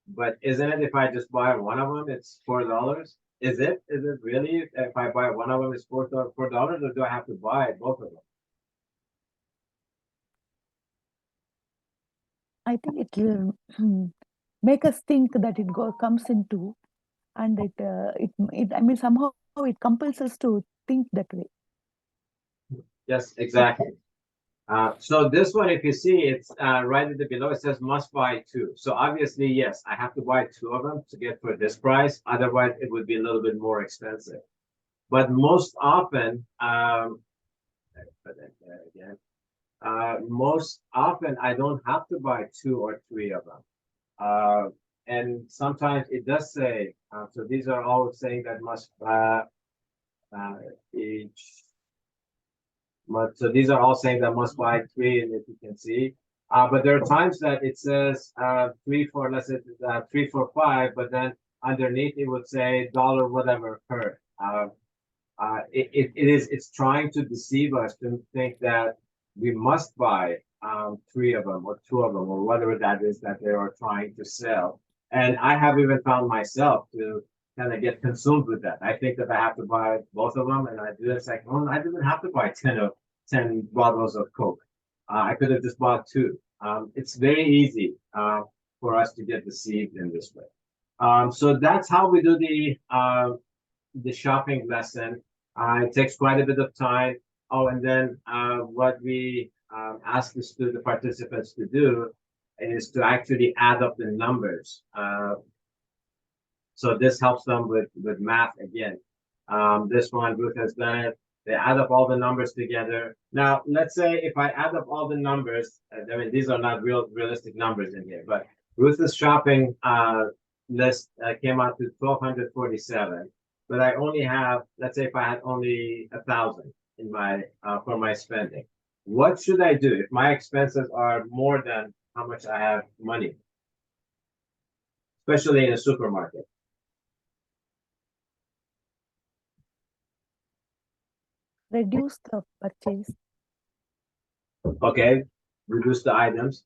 But isn't it if I just buy one of them, it's $4? Is it? Is it really? If I buy one of them, it's $4, or do I have to buy both of them? I think it will make us think that it comes in two, and I mean, somehow it compels us to think that way. Yes, exactly. So this one, if you see, it's right at the below, it says must buy 2. So obviously, yes, I have to buy 2 of them to get for this price. Otherwise, it would be a little bit more expensive. But most often, most often I don't have to buy 2 or 3 of them. And sometimes it does say, so these are all saying that must each. So these are all saying that must buy 3, and if you can see, but there are times that it says 3 for, let's say 3 for 5, but then underneath it would say dollar whatever per. It's trying to deceive us to think that we must buy 3 of them or 2 of them or whatever that is that they are trying to sell. And I have even found myself to kind of get consumed with that. I think that I have to buy both of them, and I do. It's like, oh, I didn't have to buy 10 bottles of Coke. I could have just bought 2. It's very easy for us to get deceived in this way. So that's how we do the shopping lesson. It takes quite a bit of time. Oh, and then what we ask the participants to do is to actually add up the numbers. So this helps them with math again. This one, Ruth has done it. They add up all the numbers together. Now, let's say if I add up all the numbers, I mean, these are not realistic numbers in here, but Ruth's shopping list came out to 1,247. But I only have, let's say if I had only 1,000 in my for my spending. What should I do if my expenses are more than how much I have money? Especially in a supermarket. Reduce the purchase. Okay, reduce the items.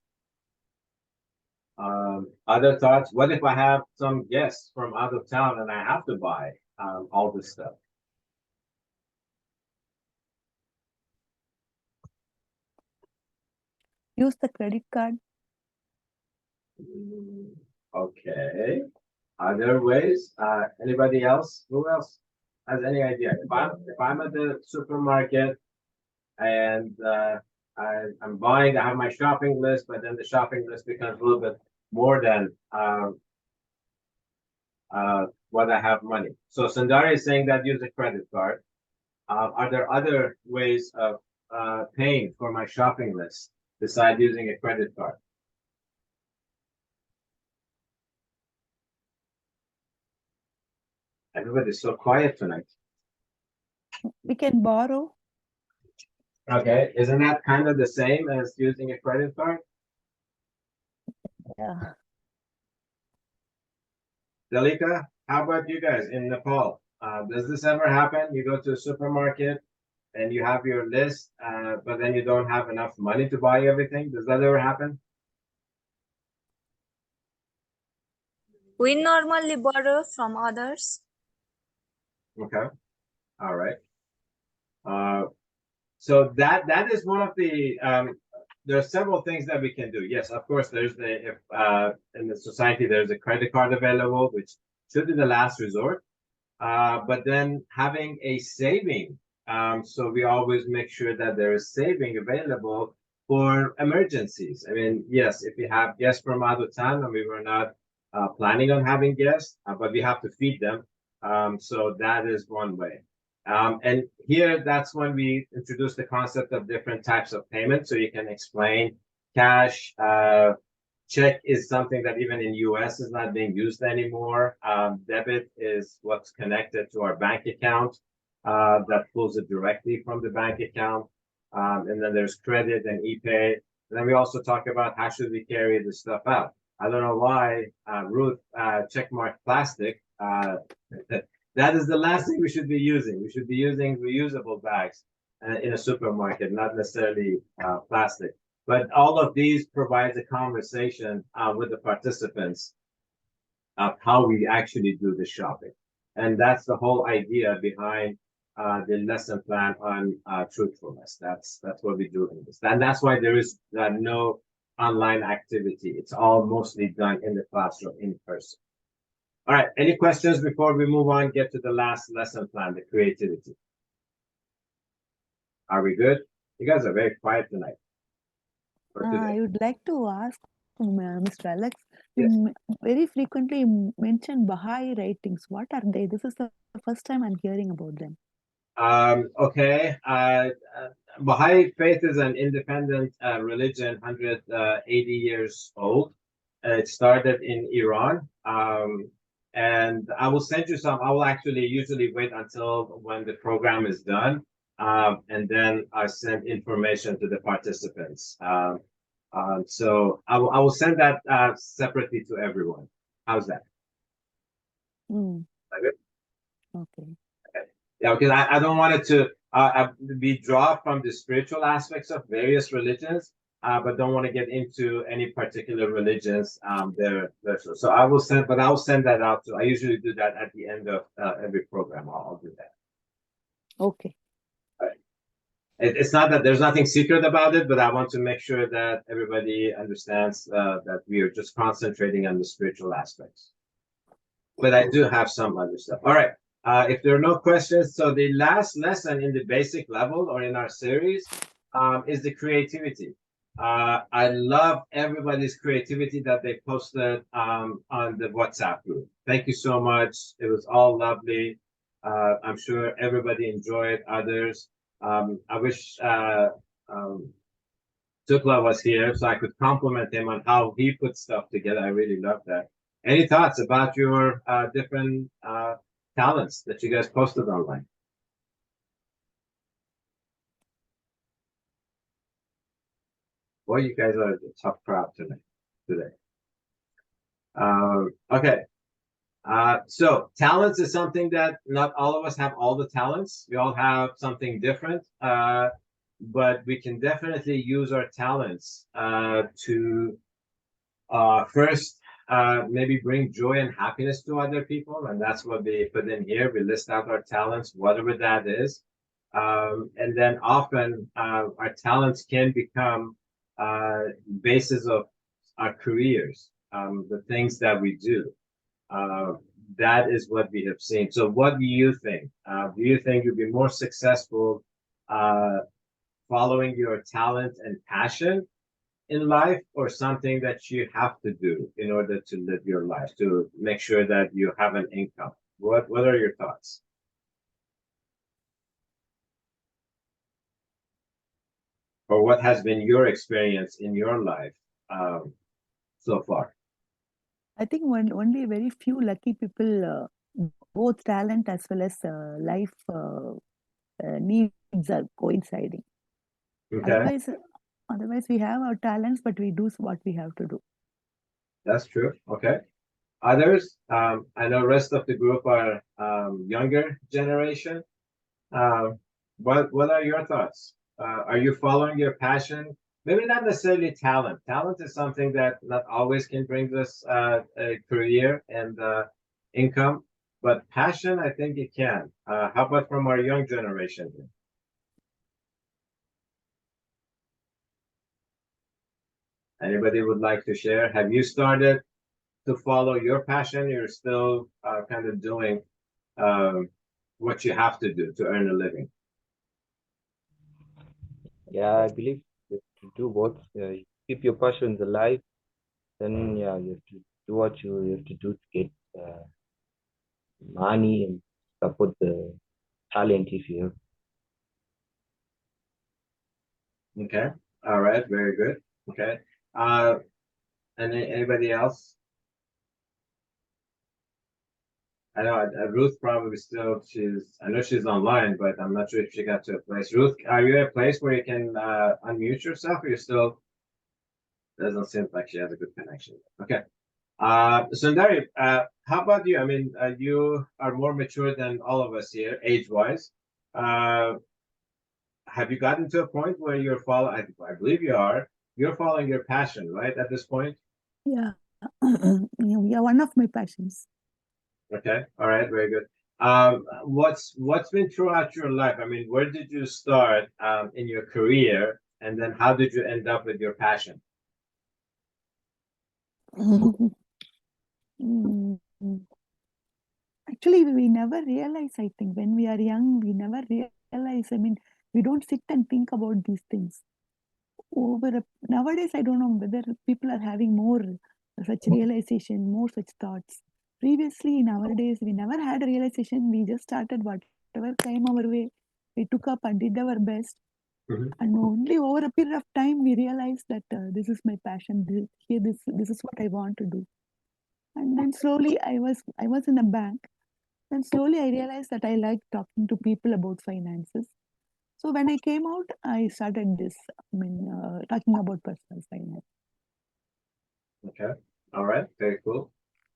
Other thoughts? What if I have some guests from out of town and I have to buy all this stuff? Use the credit card. Okay. Other ways? Anybody else? Who else has any idea? If I'm at the supermarket and I'm buying, I have my shopping list, but then the shopping list becomes a little bit more than what I have money. So Sundari is saying that use a credit card. Are there other ways of paying for my shopping list besides using a credit card? Everybody's so quiet tonight. We can borrow. Okay, isn't that kind of the same as using a credit card? Yeah. Dalika, how about you guys in Nepal? Does this ever happen? You go to a supermarket and you have your list, but then you don't have enough money to buy everything. Does that ever happen? We normally borrow from others. Okay, all right. So that is one of the there are several things that we can do. Yes, of course, there's the if in the society there's a credit card available, which should be the last resort. But then having a saving, so we always make sure that there is saving available for emergencies. I mean, yes, if we have guests from out of town and we were not planning on having guests, but we have to feed them. So that is one way. And here, that's when we introduce the concept of different types of payment. So you can explain cash, check is something that even in US is not being used anymore. Debit is what's connected to our bank account that pulls it directly from the bank account. And then there's credit and e-pay. And then we also talk about how should we carry this stuff out. I don't know why Ruth checkmarked plastic. That is the last thing we should be using. We should be using reusable bags in a supermarket, not necessarily plastic. But all of these provides a conversation with the participants of how we actually do the shopping. And that's the whole idea behind the lesson plan on truthfulness. That's what we do in this. And that's why there is no online activity. It's all mostly done in the classroom in person. All right, any questions before we move on, get to the last lesson plan, the creativity? Are we good? You guys are very quiet tonight. I would like to ask Mr. Alex, Yes. you very frequently mention Baha'i writings. What are they? This is the first time I'm hearing about them. Okay. Baha'i faith is an independent religion, 180 years old. It started in Iran. And I will send you some. I will actually usually wait until when the program is done. And then I send information to the participants. So I will send that separately to everyone. How's that? Okay. Yeah, because I don't want it to be drawn from the spiritual aspects of various religions, but don't want to get into any particular religions. So I will send, but I'll send that out to. I usually do that at the end of every program. I'll do that. Okay. It's not that there's nothing secret about it, but I want to make sure that everybody understands that we are just concentrating on the spiritual aspects. But I do have some other stuff. All right. If there are no questions, so the last lesson in the basic level or in our series is the creativity. I love everybody's creativity that they posted on the WhatsApp group. Thank you so much. It was all lovely. I'm sure everybody enjoyed others. I wish Tukla was here so I could compliment him on how he put stuff together. I really love that. Any thoughts about your different talents that you guys posted online? Boy, you guys are a tough crowd today. Okay. So talents is something that not all of us have all the talents. We all have something different. But we can definitely use our talents to first maybe bring joy and happiness to other people, and that's what we put in here. We list out our talents, whatever that is, and then often our talents can become basis of our careers, the things that we do. That is what we have seen. So, what do you think? Do you think you'll be more successful following your talent and passion in life, or something that you have to do in order to live your life, to make sure that you have an income? What are your thoughts? Or what has been your experience in your life so far? I think only very few lucky people, both talent as well as life needs are coinciding. Okay, Otherwise, we have our talents, but we do what we have to do. that's true. Okay. Others, I know rest of the group are younger generation. What are your thoughts? Are you following your passion? Maybe not necessarily talent. Talent is something that not always can bring us a career and income, but passion, I think it can. How about from our young generation? Anybody would like to share? Have you started to follow your passion? You're still kind of doing what you have to do to earn a living. Yeah, I believe you have to do both. You keep your passions alive, then yeah, you have to do what you have to do to get money and support the talent if you have. Okay. All right. Very good. Okay. Anybody else? I know Ruth probably still, I know she's online, but I'm not sure if she got to a place. Ruth, are you at a place where you can unmute yourself, or you still, doesn't seem like she has a good connection. Okay. Sundari, how about you? I mean, you are more mature than all of us here, age-wise. Have you gotten to a point where you're following, I believe you're following your passion, right, at this point? Yeah, yeah, one of my passions. Okay, all right, very good. What's been throughout your life? I mean, where did you start in your career, and then how did you end up with your passion? Mm, Actually, we never realize, I think, when we are young, we never realize. I mean, we don't sit and think about these things. Nowadays, I don't know whether people are having more such realization, more such thoughts. Previously, in our days, we never had a realization. We just started whatever came our way. We took up and did our best. Mhm. And only over a period of time, we realized that this is my passion. This is what I want to do. And then slowly, I was in a bank. And slowly, I realized that I like talking to people about finances. So when I came out, I started this. I mean, talking about personal finance. Okay, all right, very cool.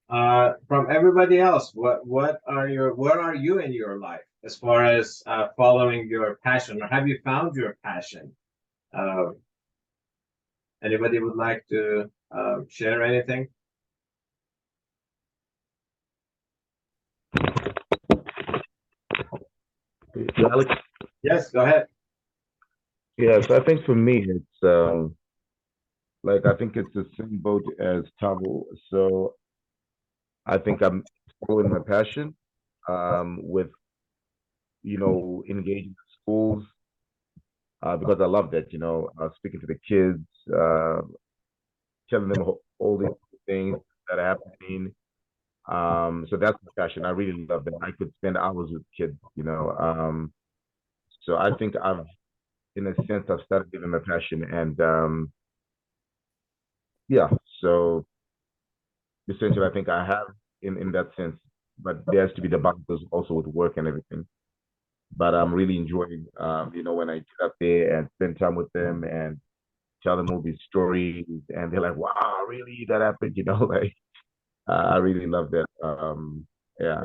From everybody else, where are you in your life as far as following your passion, or have you found your passion? Uh, Anybody would like to share anything? Alex? Yes, go ahead. Yeah, so I think for me, it's like I think it's the same boat as Tavo. So I think I'm following my passion with engaging with schools because I love that. Speaking to the kids, telling them all these things that are happening, So that's my passion. I really love that. I could spend hours with kids, you know. So I think in a sense, I've started giving my passion, and yeah. So essentially, I think I have in that sense, but there has to be the balance also with work and everything. But I'm really enjoying, you know, when I get up there and spend time with them and tell them all these stories, and they're like, "Wow, really? That happened?" You know, like I really love that. Yeah.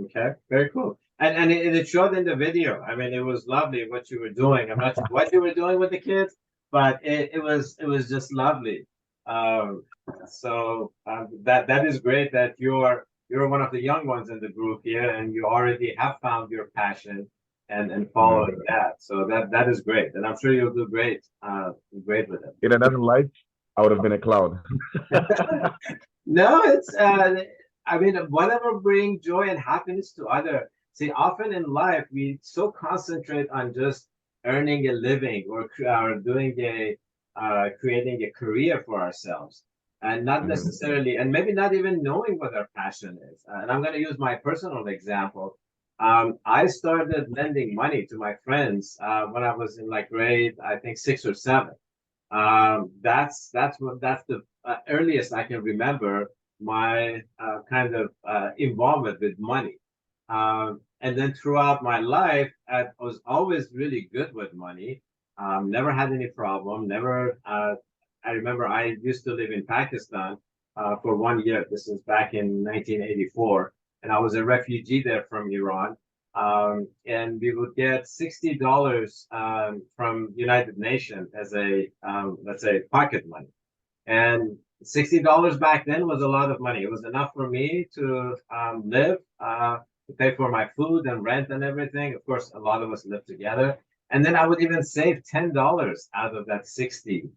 Okay, very cool. And it showed in the video. I mean, it was lovely what you were doing. I'm not sure what you were doing with the kids, but it was just lovely. Um, that is great that you're one of the young ones in the group here, and you already have found your passion and Mhm. following that. So that is great, and I'm sure you'll do great, great with it. In another life, I would have been a clown. No, it's I mean, whatever bring joy and happiness to other. See, often in life we so concentrate on just earning a living or doing a creating a career for ourselves, and not Mhm. necessarily, and maybe not even knowing what our passion is. And I'm going to use my personal example. I started lending money to my friends when I was in like grade, I think 6 or 7. That's the earliest I can remember my kind of involvement with money. And then throughout my life, I was always really good with money. Never had any problem. Never. I remember I used to live in Pakistan for 1 year. This is back in 1984, and I was a refugee there from Iran. And we would get $60 from United Nations as a let's say pocket money. And $60 back then was a lot of money. It was enough for me to live, to pay for my food and rent and everything. Of course, a lot of us lived together. And then I would even save $10 out of that 60,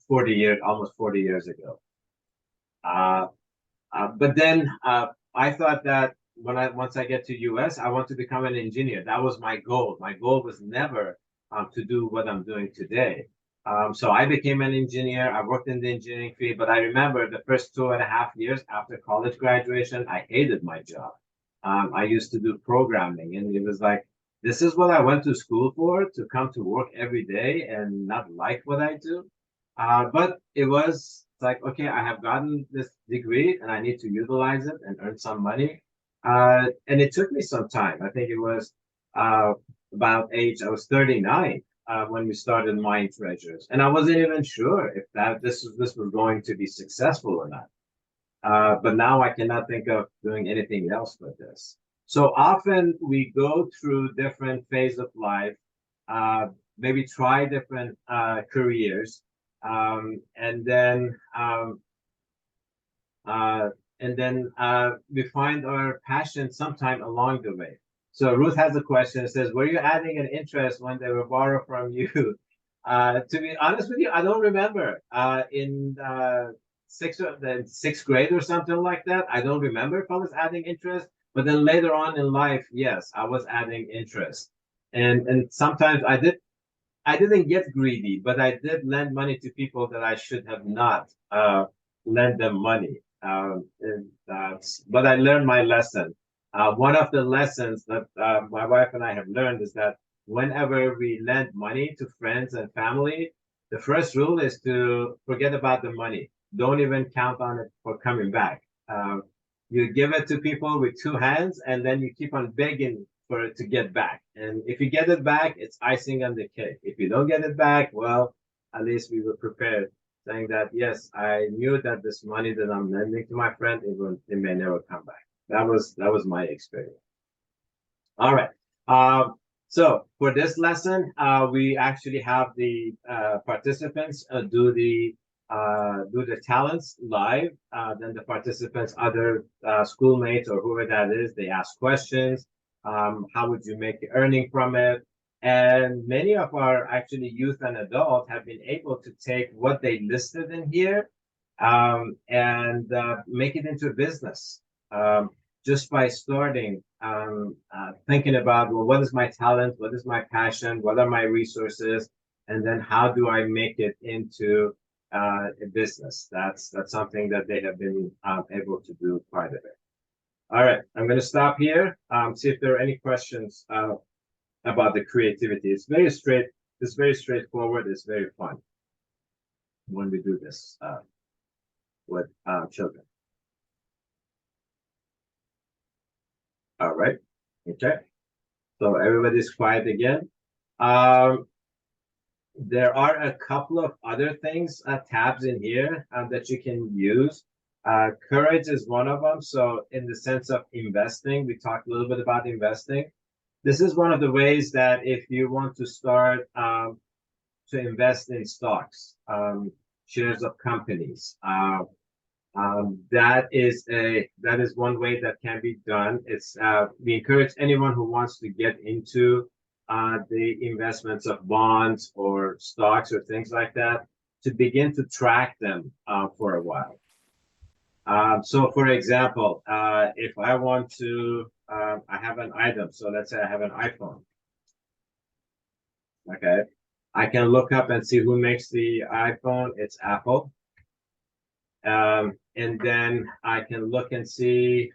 40 years, almost 40 years ago. Uh, but then I thought that once I get to US, I want to become an engineer. That was my goal. My goal was never to do what I'm doing today. So I became an engineer. I worked in the engineering field, but I remember the first 2.5 years after college graduation, I hated my job. I used to do programming, and it was like, this is what I went to school for, to come to work every day and not like what I do. But it was like, okay, I have gotten this degree and I need to utilize it and earn some money. And it took me some time. I think it was uh, I was 39 when we started Mind Treasures. And I wasn't even sure if this was going to be successful or not. But now I cannot think of doing anything else with this. So often we go through different phases of life, uh, maybe try different careers, and then uh, we find our passion sometime along the way. So Ruth has a question. It says, "Were you adding an interest when they were borrowed from you?" To be honest with you, I don't remember. In the sixth grade or something like that, I don't remember if I was adding interest. But then later on in life, yes, I was adding interest, and sometimes I didn't get greedy, but I did lend money to people that I should have not lend them money. But I learned my lesson. One of the lessons that my wife and I have learned is that whenever we lend money to friends and family, the first rule is to forget about the money. Don't even count on it for coming back. You give it to people with two hands, and then you keep on begging for it to get back. And if you get it back, it's icing on the cake. If you don't get it back, well, at least we were prepared, saying that yes, I knew that this money that I'm lending to my friend, it may never come back. That was my experience. All right. So for this lesson, we actually have the participants do the talents live. Then the participants, other schoolmates or whoever that is, they ask questions. How would you make earning from it? And many of our actually youth and adults have been able to take what they listed in here and make it into a business. Just by starting thinking about, well, what is my talent, what is my passion, what are my resources, and then how do I make it into business. That's something that they have been able to do quite a bit. All right, I'm going to stop here. See if there are any questions about the creativity. It's very straightforward. It's very fun when we do this with children. All right. Okay. So everybody's quiet again. There are a couple of other things, tabs in here that you can use. Courage is one of them. So in the sense of investing, we talked a little bit about investing. This is one of the ways that if you want to start to invest in stocks, shares of companies, that is one way that can be done. It's we encourage anyone who wants to get into the investments of bonds or stocks or things like that to begin to track them for a while. So for example, if I want to, I have an item. So let's say I have an iPhone. Okay. I can look up and see who makes the iPhone. It's Apple. And then I can look and see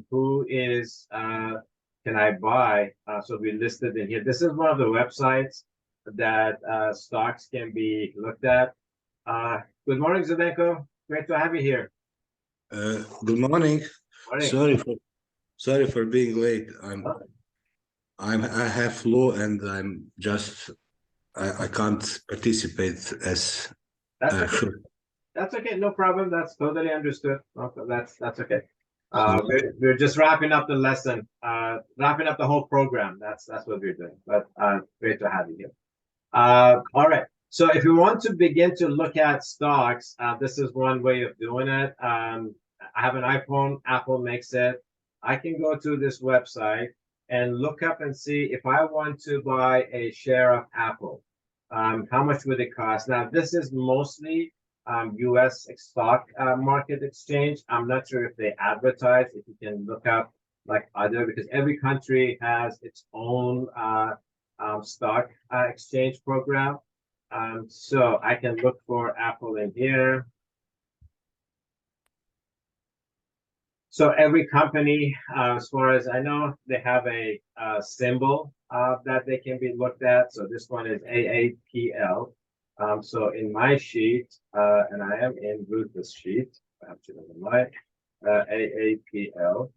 who is, can I buy? So we listed in here. This is one of the websites that stocks can be looked at. Good morning, Zdenko. Great to have you here. Good morning. Morning. Sorry for being late. I have flu and I'm just I can't participate as That's okay, no problem. That's totally understood. That's okay. We're just wrapping up the lesson, wrapping up the whole program. That's what we're doing. But great to have you here. All right. So if you want to begin to look at stocks, this is one way of doing it. I have an iPhone. Apple makes it. I can go to this website and look up and see if I want to buy a share of Apple. How much would it cost? Now, this is mostly U.S. stock market exchange. I'm not sure if they advertise, if you can look up like other, because every country has its own stock exchange program. So I can look for Apple in here. So every company, as far as I know, they have a symbol that they can be looked at. So this one is AAPL. So in my sheet, and I am in Ruth's sheet, AAPL.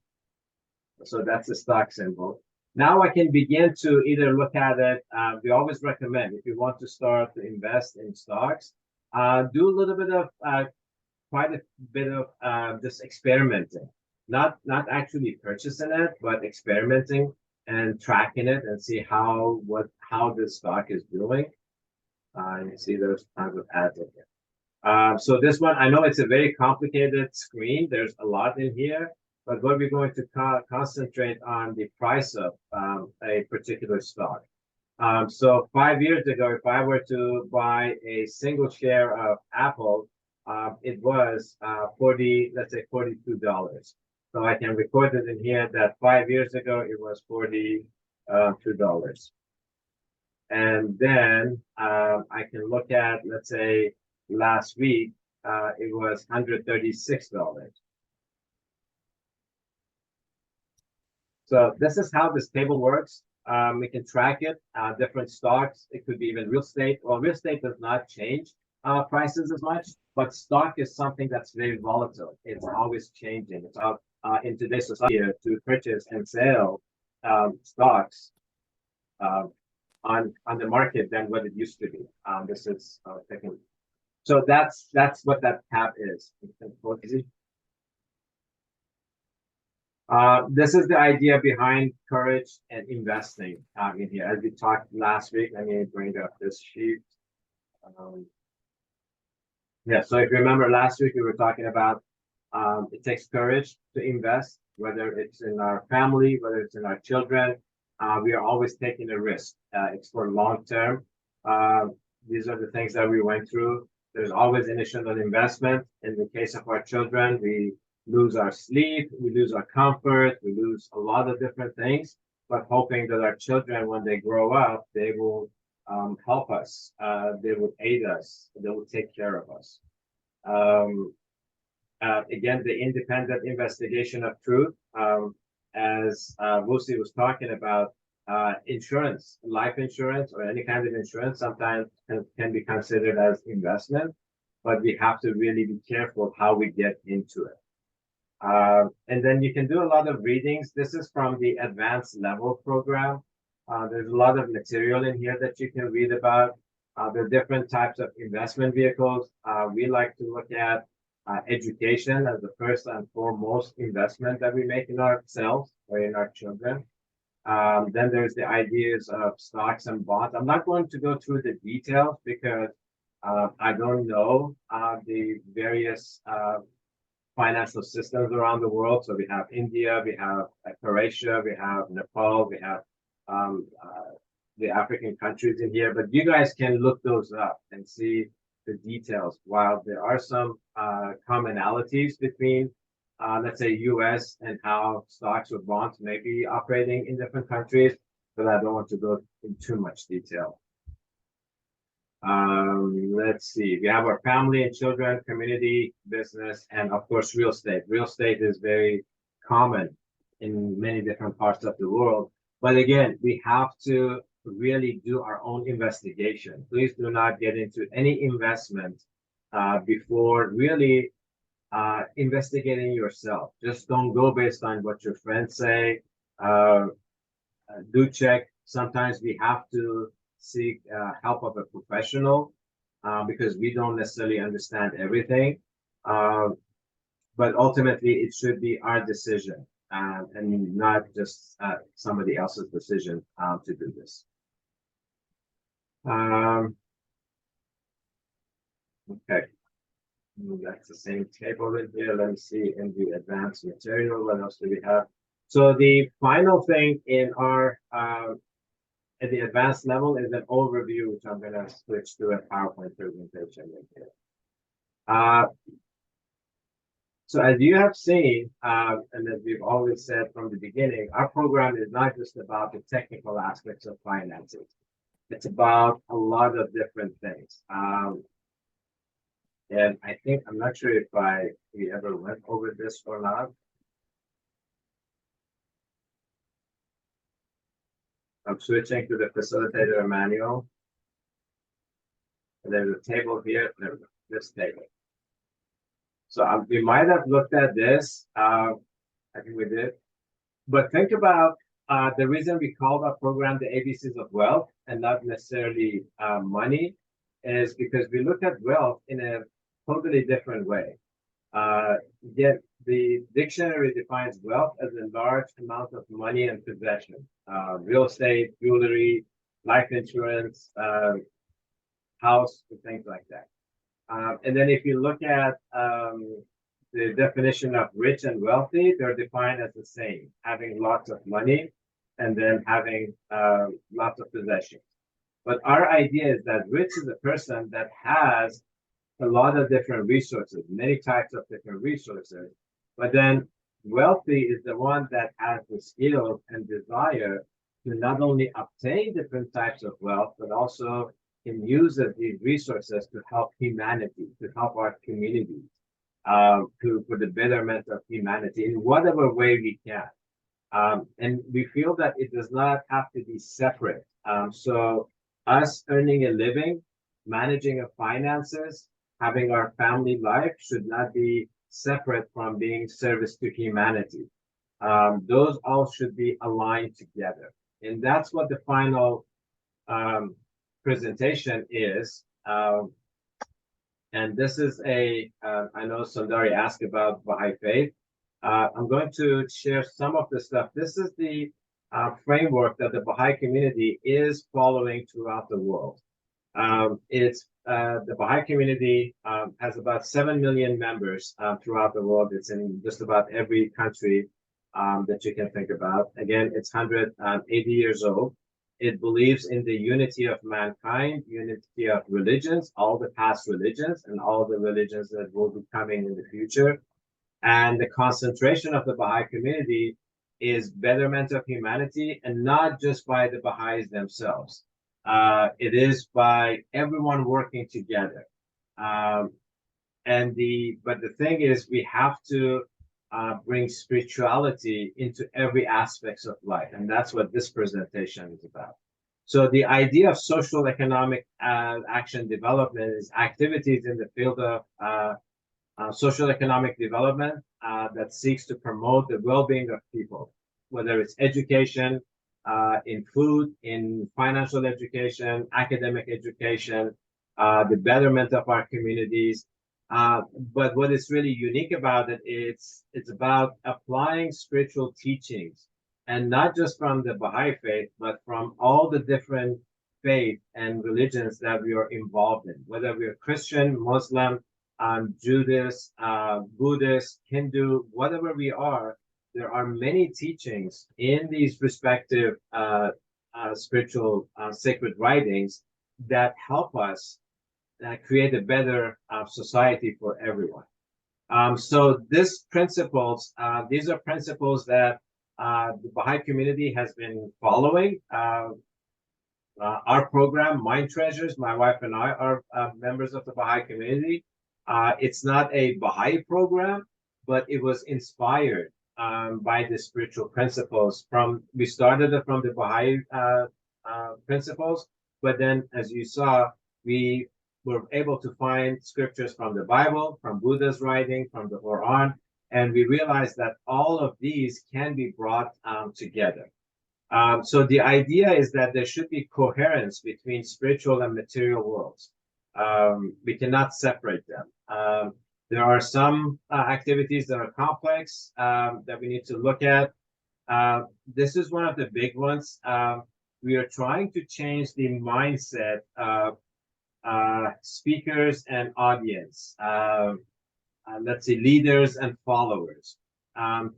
So that's the stock symbol. Now I can begin to either look at it. We always recommend if you want to start to invest in stocks, do a little bit of quite a bit of this experimenting. Not actually purchasing it, but experimenting and tracking it and see how the stock is doing. You see those kinds of ads in here. So this one, I know it's a very complicated screen. There's a lot in here, but what we're going to concentrate on the price of a particular stock. So 5 years ago, if I were to buy a single share of Apple, it was let's say $42. So I can record it in here that 5 years ago it was $42. And then I can look at, let's say last week it was $136. So this is how this table works. We can track it, different stocks. It could be even real estate. Well, real estate does not change prices as much, but stock is something that's very volatile. It's always changing. It's out in today's society to purchase and sell stocks on the market than what it used to be. This is taking. So that's what that tab is. This is the idea behind courage and investing in here. As we talked last week, let me bring up this sheet. Yeah, so if you remember last week, we were talking about it takes courage to invest, whether it's in our family, whether it's in our children. We are always taking a risk. It's for long term. These are the things that we went through. There's always initial investment. In the case of our children, we lose our sleep, we lose our comfort, we lose a lot of different things, but hoping that our children, when they grow up, they will help us. They would aid us. They would take care of us. Again, the independent investigation of truth, as Lucy was talking about, insurance, life insurance, or any kind of insurance sometimes can be considered as investment, but we have to really be careful how we get into it. And then you can do a lot of readings. This is from the advanced level program. There's a lot of material in here that you can read about. There are different types of investment vehicles. We like to look at education as the first and foremost investment that we make in ourselves or in our children. Then there's the ideas of stocks and bonds. I'm not going to go through the details because I don't know the various financial systems around the world. So we have India, we have Croatia, we have Nepal, we have the African countries in here, but you guys can look those up and see the details. While there are some commonalities between, let's say, US and how stocks or bonds may be operating in different countries, but I don't want to go in too much detail. Let's see, we have our family and children, community, business, and of course, real estate. Real estate is very common in many different parts of the world. But again, we have to really do our own investigation. Please do not get into any investment before really investigating yourself. Just don't go based on what your friends say. Do check. Sometimes we have to seek help of a professional because we don't necessarily understand everything. But ultimately, it should be our decision and not just somebody else's decision to do this. Okay, that's the same table in here. Let me see in the advanced material. What else do we have? So the final thing in our at the advanced level is an overview, which I'm going to switch to a PowerPoint presentation right here. So as you have seen, and as we've always said from the beginning, our program is not just about the technical aspects of financing. It's about a lot of different things. And I think, I'm not sure if we ever went over this or not. I'm switching to the facilitator manual. And there's a table here, there's this table. So we might have looked at this. I think we did. But think about the reason we called our program the ABCs of Wealth and not necessarily money is because we look at wealth in a totally different way. Yet the dictionary defines wealth as a large amount of money and possession, real estate, jewelry, life insurance, house, and things like that. And then if you look at the definition of rich and wealthy, they're defined as the same, having lots of money and then having lots of possessions. But our idea is that rich is a person that has a lot of different resources, many types of different resources. But then wealthy is the one that has the skills and desire to not only obtain different types of wealth, but also can use these resources to help humanity, to help our communities, for the betterment of humanity in whatever way we can. And we feel that it does not have to be separate. So us earning a living, managing our finances, having our family life should not be separate from being service to humanity. Those all should be aligned together. And that's what the final presentation is. And this is I know Sundari asked about Baha'i Faith. I'm going to share some of the stuff. This is the framework that the Baha'i community is following throughout the world. The Baha'i community has about 7 million members throughout the world. It's in just about every country that you can think about. Again, it's 180 years old. It believes in the unity of mankind, unity of religions, all the past religions, and all the religions that will be coming in the future. And the concentration of the Baha'i community is betterment of humanity, and not just by the Baha'is themselves. It is by everyone working together. Um, but the thing is, we have to bring spirituality into every aspects of life, and that's what this presentation is about. So the idea of social economic action development is activities in the field of social economic development that seeks to promote the well-being of people, whether it's education, in food, in financial education, academic education, the betterment of our communities. But what is really unique about it, it's about applying spiritual teachings, and not just from the Baha'i faith, but from all the different faith and religions that we are involved in, whether we are Christian, Muslim, Judas, Buddhist, Hindu, whatever we are, there are many teachings in these respective spiritual sacred writings that help us create a better society for everyone. So these principles, these are principles that the Baha'i community has been following. Our program, Mind Treasures, my wife and I are members of the Baha'i community. It's not a Baha'i program, but it was inspired by the spiritual principles. We started it from the Baha'i principles, but then, as you saw, we were able to find scriptures from the Bible, from Buddha's writing, from the Quran, and we realized that all of these can be brought together. So the idea is that there should be coherence between spiritual and material worlds. We cannot separate them. There are some activities that are complex that we need to look at. This is one of the big ones. We are trying to change the mindset of speakers and audience, let's say leaders and followers,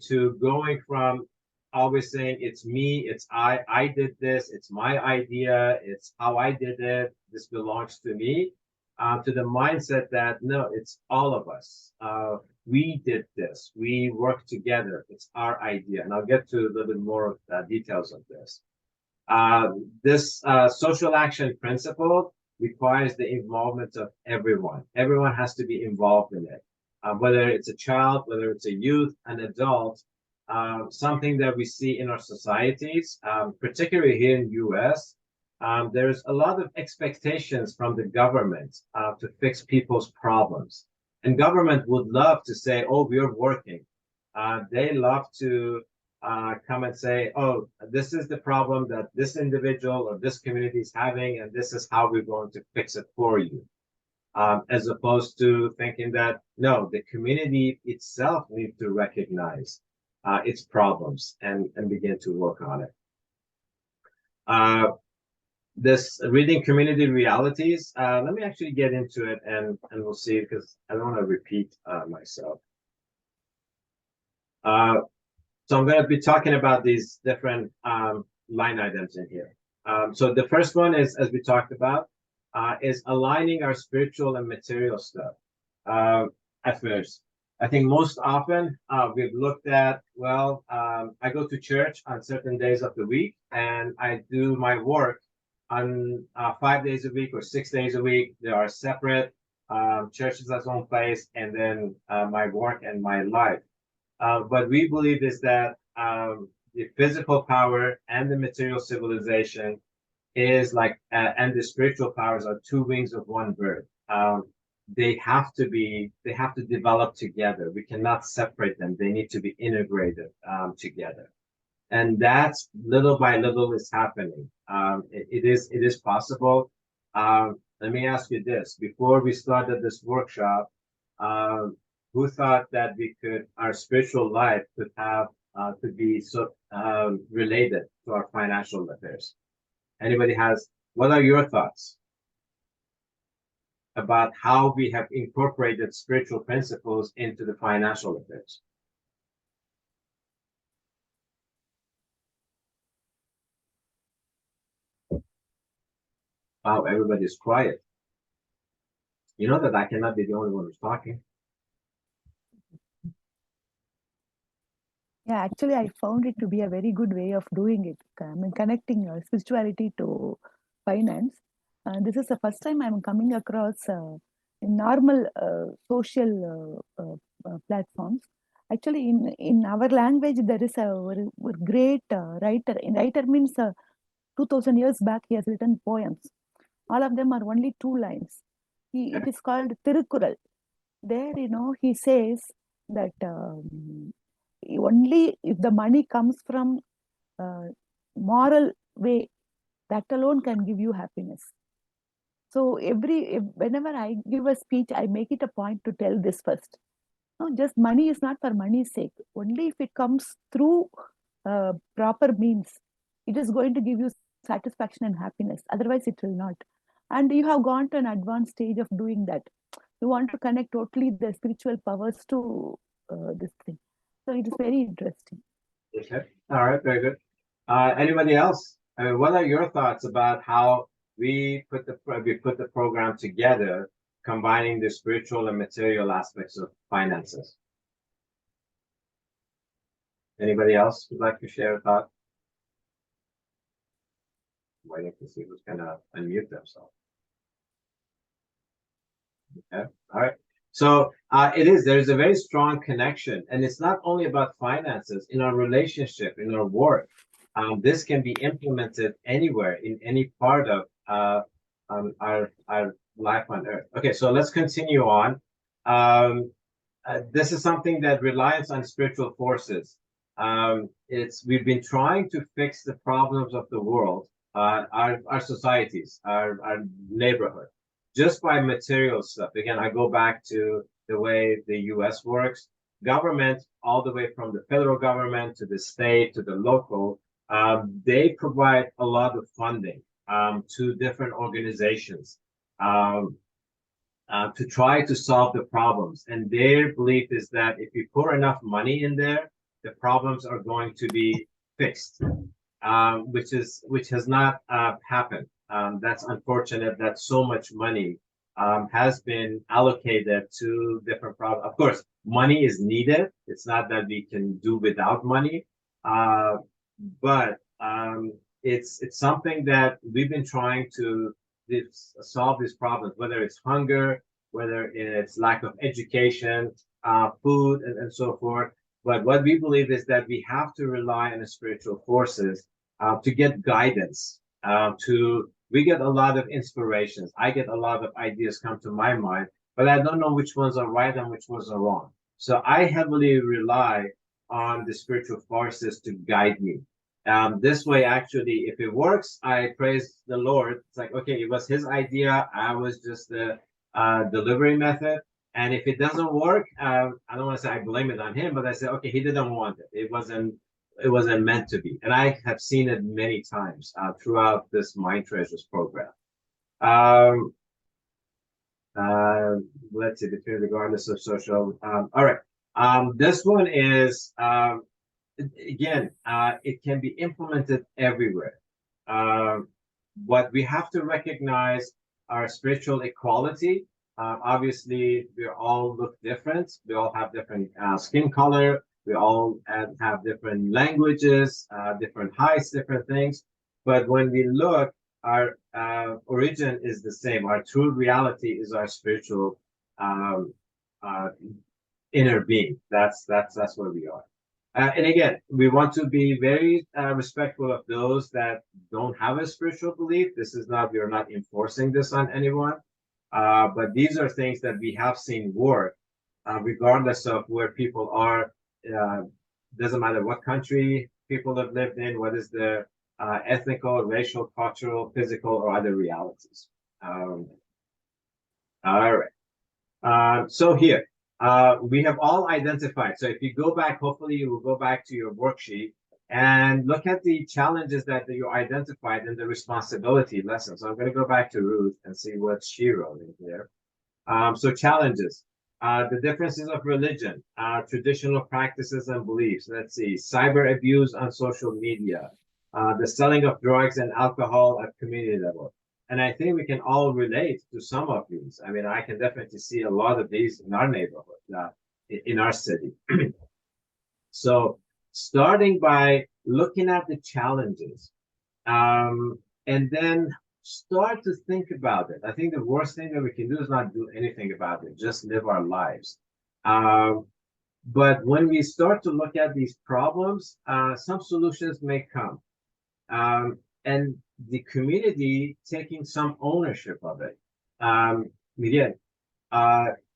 to going from always saying it's me, it's I did this, it's my idea, it's how I did it, this belongs to me, to the mindset that no, it's all of us. We did this, we work together, it's our idea. And I'll get to a little bit more details of this. This social action principle requires the involvement of everyone. Everyone has to be involved in it, whether it's a child, whether it's a youth, an adult. Something that we see in our societies, particularly here in the US, there's a lot of expectations from the government to fix people's problems. And government would love to say, oh, we're working. They love to come and say, oh, this is the problem that this individual or this community is having, and this is how we're going to fix it for you. As opposed to thinking that, no, the community itself needs to recognize its problems and begin to work on it. This reading community realities, let me actually get into it and we'll see, because I don't want to repeat myself. So I'm going to be talking about these different line items in here. So the first one is, as we talked about, is aligning our spiritual and material stuff. At first, I think most often we've looked at, well, I go to church on certain days of the week, and I do my work on 5 days a week or 6 days a week. They are separate. Church is its own place, and then my work and my life. What we believe is that the physical power and the material civilization is like, and the spiritual powers are two wings of one bird. They have to develop together. We cannot separate them. They need to be integrated together. And that's little by little is happening. It is possible. Let me ask you this: before we started this workshop, who thought that our spiritual life could be so related to our financial affairs? Anybody what are your thoughts about how we have incorporated spiritual principles into the financial affairs? Wow, everybody's quiet. You know that I cannot be the only one who's talking. Yeah, actually, I found it to be a very good way of doing it. I mean, connecting spirituality to finance. This is the first time I'm coming across in normal social platforms. Actually, in our language, there is a great writer. Writer means 2000 years back, he has written poems. All of them are only 2 lines. It is called Tirukkural. There, he says that only if the money comes from moral way, that alone can give you happiness. So whenever I give a speech, I make it a point to tell this first. No, just money is not for money's sake. Only if it comes through proper means, it is going to give you satisfaction and happiness. Otherwise, it will not. And you have gone to an advanced stage of doing that. You want to connect totally the spiritual powers to this thing. So it is very interesting. Okay. All right. Very good. Anybody else? What are your thoughts about how we put the program together, combining the spiritual and material aspects of finances? Anybody else would like to share a thought? Waiting to see who's gonna unmute themselves. Okay. All right. So there's a very strong connection, and it's not only about finances. In our relationship, in our work, this can be implemented anywhere in any part of our life on earth. Okay, so let's continue on. This is something that relies on spiritual forces. We've been trying to fix the problems of the world, our societies, our neighborhood, just by material stuff. Again, I go back to the way the US works. Government, all the way from the federal government to the state to the local, they provide a lot of funding to different organizations to try to solve the problems. And their belief is that if you pour enough money in there, the problems are going to be fixed, which has not happened. That's unfortunate that so much money has been allocated to different problems. Of course, money is needed. It's not that we can do without money, but it's something that we've been trying to solve these problems, whether it's hunger, whether it's lack of education, food, and so forth. But what we believe is that we have to rely on the spiritual forces to get guidance. We get a lot of inspirations. I get a lot of ideas come to my mind, but I don't know which ones are right and which ones are wrong. So I heavily rely on the spiritual forces to guide me. This way, actually, if it works, I praise the Lord. It's like, okay, it was his idea. I was just the delivery method. And if it doesn't work, I don't want to say I blame it on him, but I say, okay, he didn't want it. It wasn't meant to be. And I have seen it many times throughout this Mind Treasures program. Let's see, between regardless of social. All right. This one is, again, it can be implemented everywhere. What we have to recognize our spiritual equality. Obviously, we all look different. We all have different skin color. We all have different languages, different heights, different things. But when we look, our origin is the same. Our true reality is our spiritual inner being. That's where we are. And again, we want to be very respectful of those that don't have a spiritual belief. We are not enforcing this on anyone. But these are things that we have seen work, regardless of where people are. Doesn't matter what country people have lived in, what is their ethnical, racial, cultural, physical, or other realities. All right. So here, we have all identified. So if you go back, hopefully you will go back to your worksheet and look at the challenges that you identified and the responsibility lessons. So I'm going to go back to Ruth and see what she wrote in here. So challenges, the differences of religion, traditional practices and beliefs. Let's see, cyber abuse on social media, the selling of drugs and alcohol at community level. And I think we can all relate to some of these. I mean, I can definitely see a lot of these in our neighborhood, in our city. So starting by looking at the challenges, and then start to think about it. I think the worst thing that we can do is not do anything about it, just live our lives. But when we start to look at these problems, some solutions may come. And the community taking some ownership of it. Again,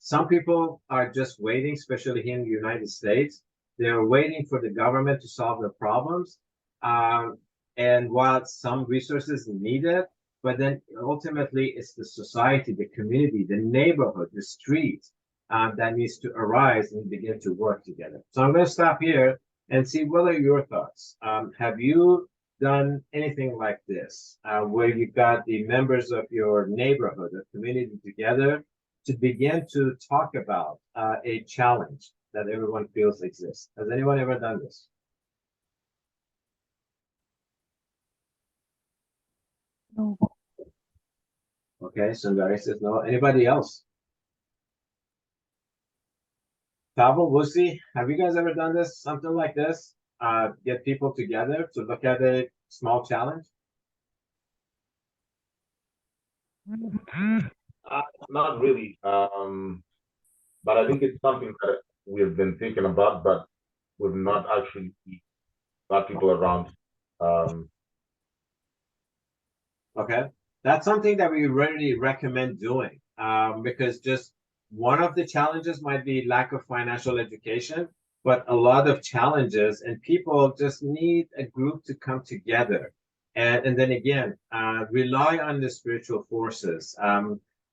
some people are just waiting, especially here in the United States. They're waiting for the government to solve the problems. And while some resources needed, but then ultimately it's the society, the community, the neighborhood, the street that needs to arise and begin to work together. So I'm going to stop here and see what are your thoughts. Have you done anything like this, where you've got the members of your neighborhood or community together to begin to talk about a challenge that everyone feels exists? Has anyone ever done this? No. Okay, Sundari says no. Anybody else? Tavo, Wusi, have you guys ever done this? Something like this? Get people together to look at a small challenge? Not really. But I think it's something that we've been thinking about, but we've not actually got people around. Okay, that's something that we really recommend doing, because just one of the challenges might be lack of financial education, but a lot of challenges and people just need a group to come together. And then again, rely on the spiritual forces.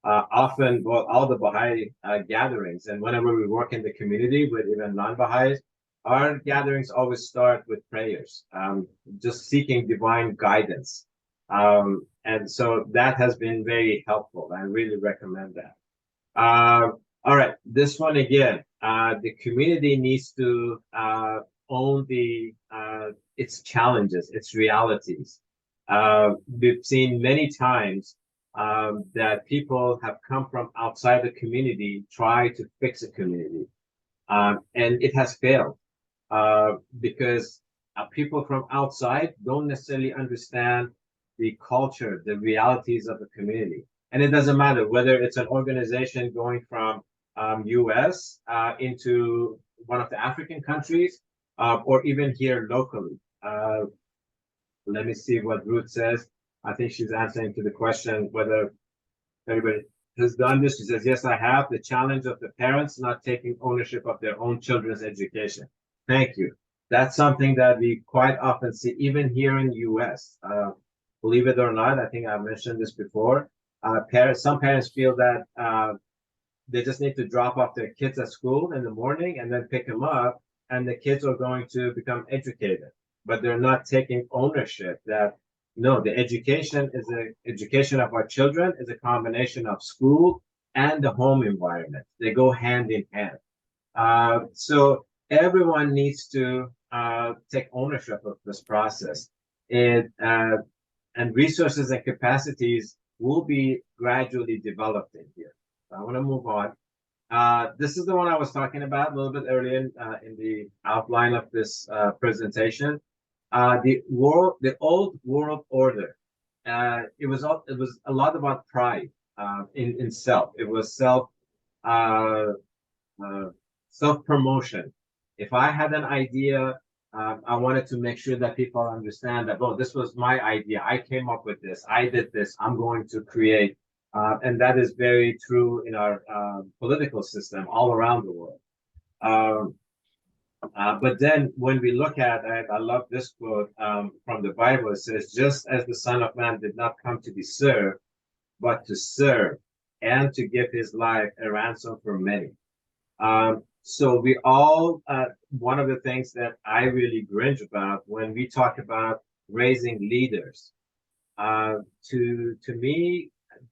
Often, well, all the Baha'i gatherings, and whenever we work in the community with even non-Baha'is, our gatherings always start with prayers, just seeking divine guidance. And so that has been very helpful. I really recommend that. All right, this one again, the community needs to own its challenges, its realities. We've seen many times that people have come from outside the community, try to fix a community, and it has failed because people from outside don't necessarily understand the culture, the realities of the community. And it doesn't matter whether it's an organization going from US into one of the African countries or even here locally. Let me see what Ruth says. I think she's answering to the question whether everybody has done this. She says, yes, I have. The challenge of the parents not taking ownership of their own children's education. Thank you. That's something that we quite often see, even here in the US. Believe it or not, I think I've mentioned this before. Some parents feel that they just need to drop off their kids at school in the morning and then pick them up, and the kids are going to become educated. But they're not taking ownership that, no, the education of our children is a combination of school and the home environment. They go hand in hand. So everyone needs to take ownership of this process. And resources and capacities will be gradually developed in here. I want to move on. This is the one I was talking about a little bit earlier in the outline of this presentation. The old world order. It was a lot about pride in self. It was self promotion. If I had an idea, I wanted to make sure that people understand that, oh, this was my idea. I came up with this. I did this. I'm going to create. And that is very true in our political system all around the world. But then when we look at it, I love this quote from the Bible. It says, just as the Son of Man did not come to be served, but to serve and to give his life a ransom for many. So we all, one of the things that I really cringe about when we talk about raising leaders, to me,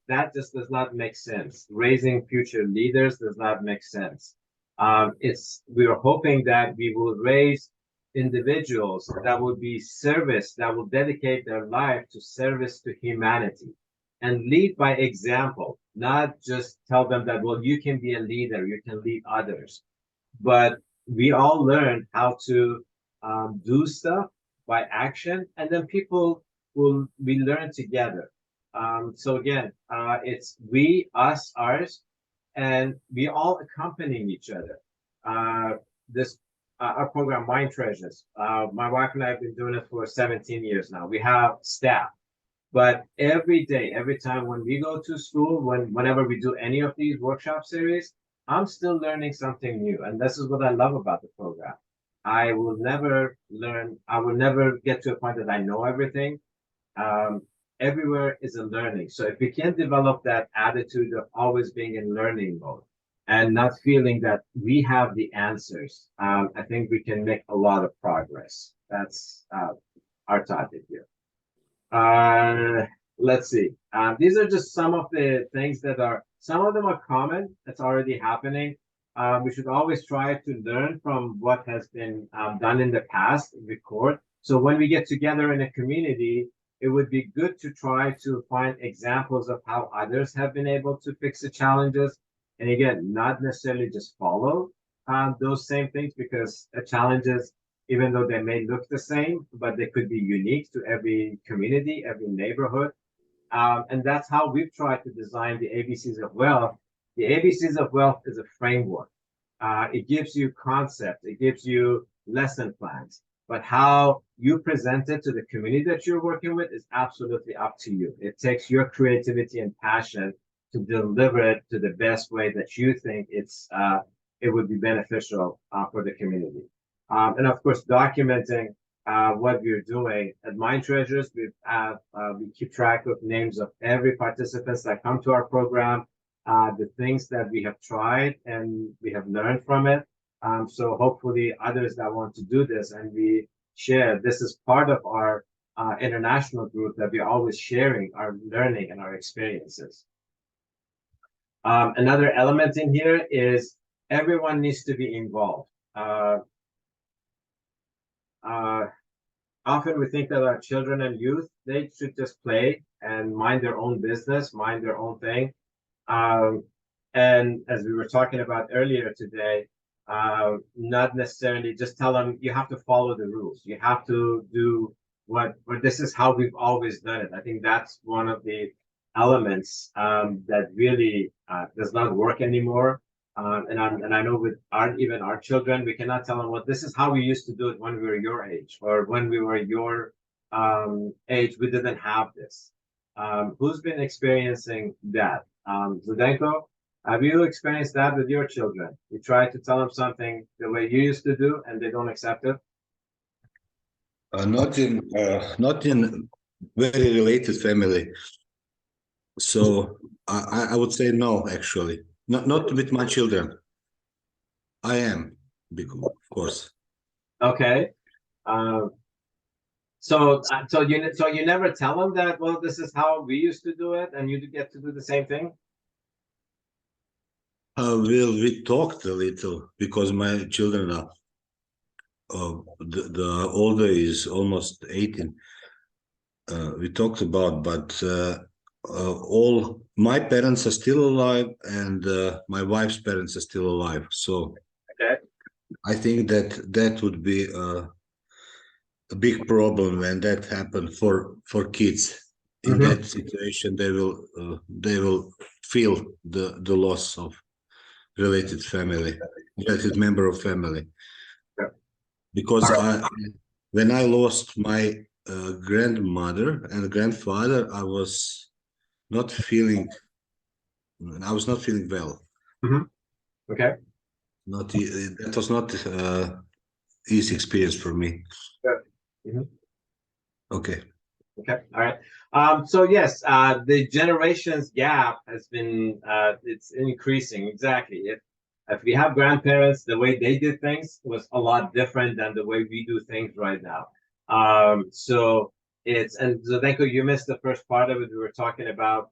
that just does not make sense. Raising future leaders does not make sense. We are hoping that we will raise individuals that will be service, that will dedicate their life to service to humanity and lead by example, not just tell them that, well, you can be a leader, you can lead others. But we all learn how to do stuff by action, and then we learn together. So again, it's we, us, ours, and we all accompanying each other. This our program, Mind Treasures. My wife and I have been doing it for 17 years now. We have staff, but every day, every time when we go to school, whenever we do any of these workshop series, I'm still learning something new, and this is what I love about the program. I will never learn. I will never get to a point that I know everything. Um, Everywhere is a learning. So if we can develop that attitude of always being in learning mode and not feeling that we have the answers, I think we can make a lot of progress. That's our topic here. Let's see. These are just some of the things that are, some of them are common. It's already happening. We should always try to learn from what has been done in the past, record. So when we get together in a community, it would be good to try to find examples of how others have been able to fix the challenges. And again, not necessarily just follow those same things, because challenges, even though they may look the same, but they could be unique to every community, every neighborhood. And that's how we've tried to design the ABCs of Wealth. The ABCs of Wealth is a framework. It gives you concepts, it gives you lesson plans, but how you present it to the community that you're working with is absolutely up to you. It takes your creativity and passion to deliver it to the best way that you think it would be beneficial for the community. And of course, documenting what we're doing at Mind Treasures. We keep track of names of every participants that come to our program, the things that we have tried and we have learned from it. So hopefully others that want to do this, and we share, this is part of our international group that we're always sharing our learning and our experiences. Another element in here is everyone needs to be involved. Often we think that our children and youth, they should just play and mind their own business, mind their own thing. And as we were talking about earlier today, not necessarily just tell them you have to follow the rules. You have to do what this is how we've always done it. I think that's one of the elements that really does not work anymore. And I know with even our children, we cannot tell them, well, this is how we used to do it when we were your age, or when we were your age, we didn't have this. Who's been experiencing that? Zdenko, have you experienced that with your children? You try to tell them something the way you used to do, and they don't accept it? Not in very related family. So I would say no, actually. Not with my children. I am, of course. Okay. So you never tell them that, well, this is how we used to do it, and you get to do the same thing? Well, we talked a little, because my children are, the older is almost 18. We talked about, but all my parents are still alive, and my wife's parents are still alive. So okay. I think that would be a big problem when that happens for kids. In that situation, they will feel the loss of related member of family. Yeah. Because when I lost my grandmother and grandfather, I was not feeling well. Okay. That was not easy experience for me. Okay. Okay. All right. So yes, the generations gap has been it's increasing. Exactly. If we have grandparents, the way they did things was a lot different than the way we do things right now. So it's, and Zdenko, you missed the first part of it. We were talking about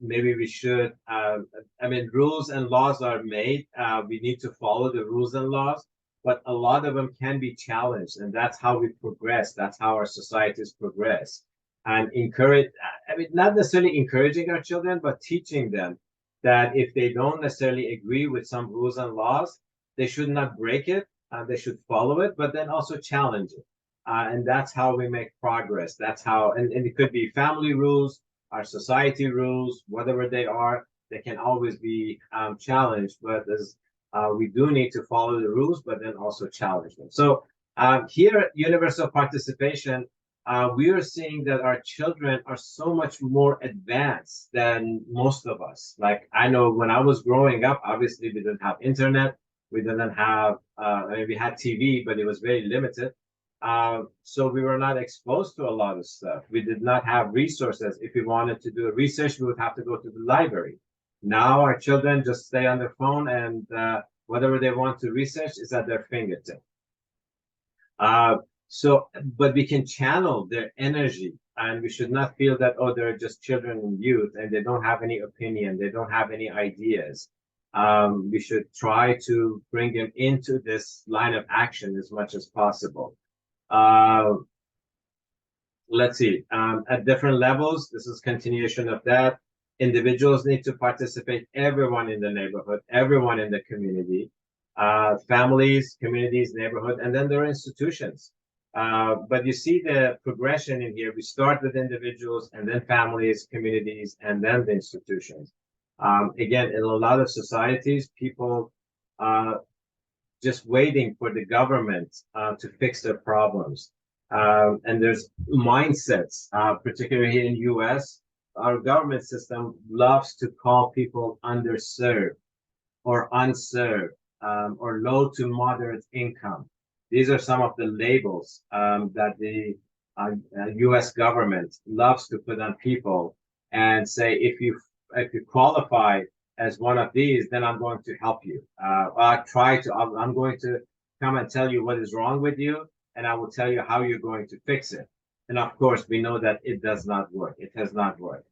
maybe we should. I mean, rules and laws are made. We need to follow the rules and laws, but a lot of them can be challenged, and that's how we progress. That's how our societies progress. And encourage, I mean, not necessarily encouraging our children, but teaching them that if they don't necessarily agree with some rules and laws, they should not break it, they should follow it, but then also challenge it. And that's how we make progress. That's how, and it could be family rules, our society rules, whatever they are, they can always be challenged. But as we do need to follow the rules, but then also challenge them. So here at Universal Participation, we are seeing that our children are so much more advanced than most of us. Like I know when I was growing up, obviously we didn't have internet, we didn't have, I mean, we had TV, but it was very limited. So we were not exposed to a lot of stuff. We did not have resources. If we wanted to do research, we would have to go to the library. Now our children just stay on their phone, and whatever they want to research is at their fingertip. But we can channel their energy, and we should not feel that, oh, they're just children and youth and they don't have any opinion, they don't have any ideas. We should try to bring them into this line of action as much as possible. Let's see, at different levels, this is continuation of that. Individuals need to participate, everyone in the neighborhood, everyone in the community, families, communities, neighborhood, and then there are institutions. But you see the progression in here. We start with individuals and then families, communities, and then the institutions. Again, in a lot of societies, people just waiting for the government to fix their problems. And there's mindsets, particularly here in the US, our government system loves to call people underserved or unserved or low to moderate income. These are some of the labels that the US government loves to put on people and say, if you qualify as one of these, then I'm going to help you. I'm going to come and tell you what is wrong with you, and I will tell you how you're going to fix it. And of course, we know that it does not work. It has not worked.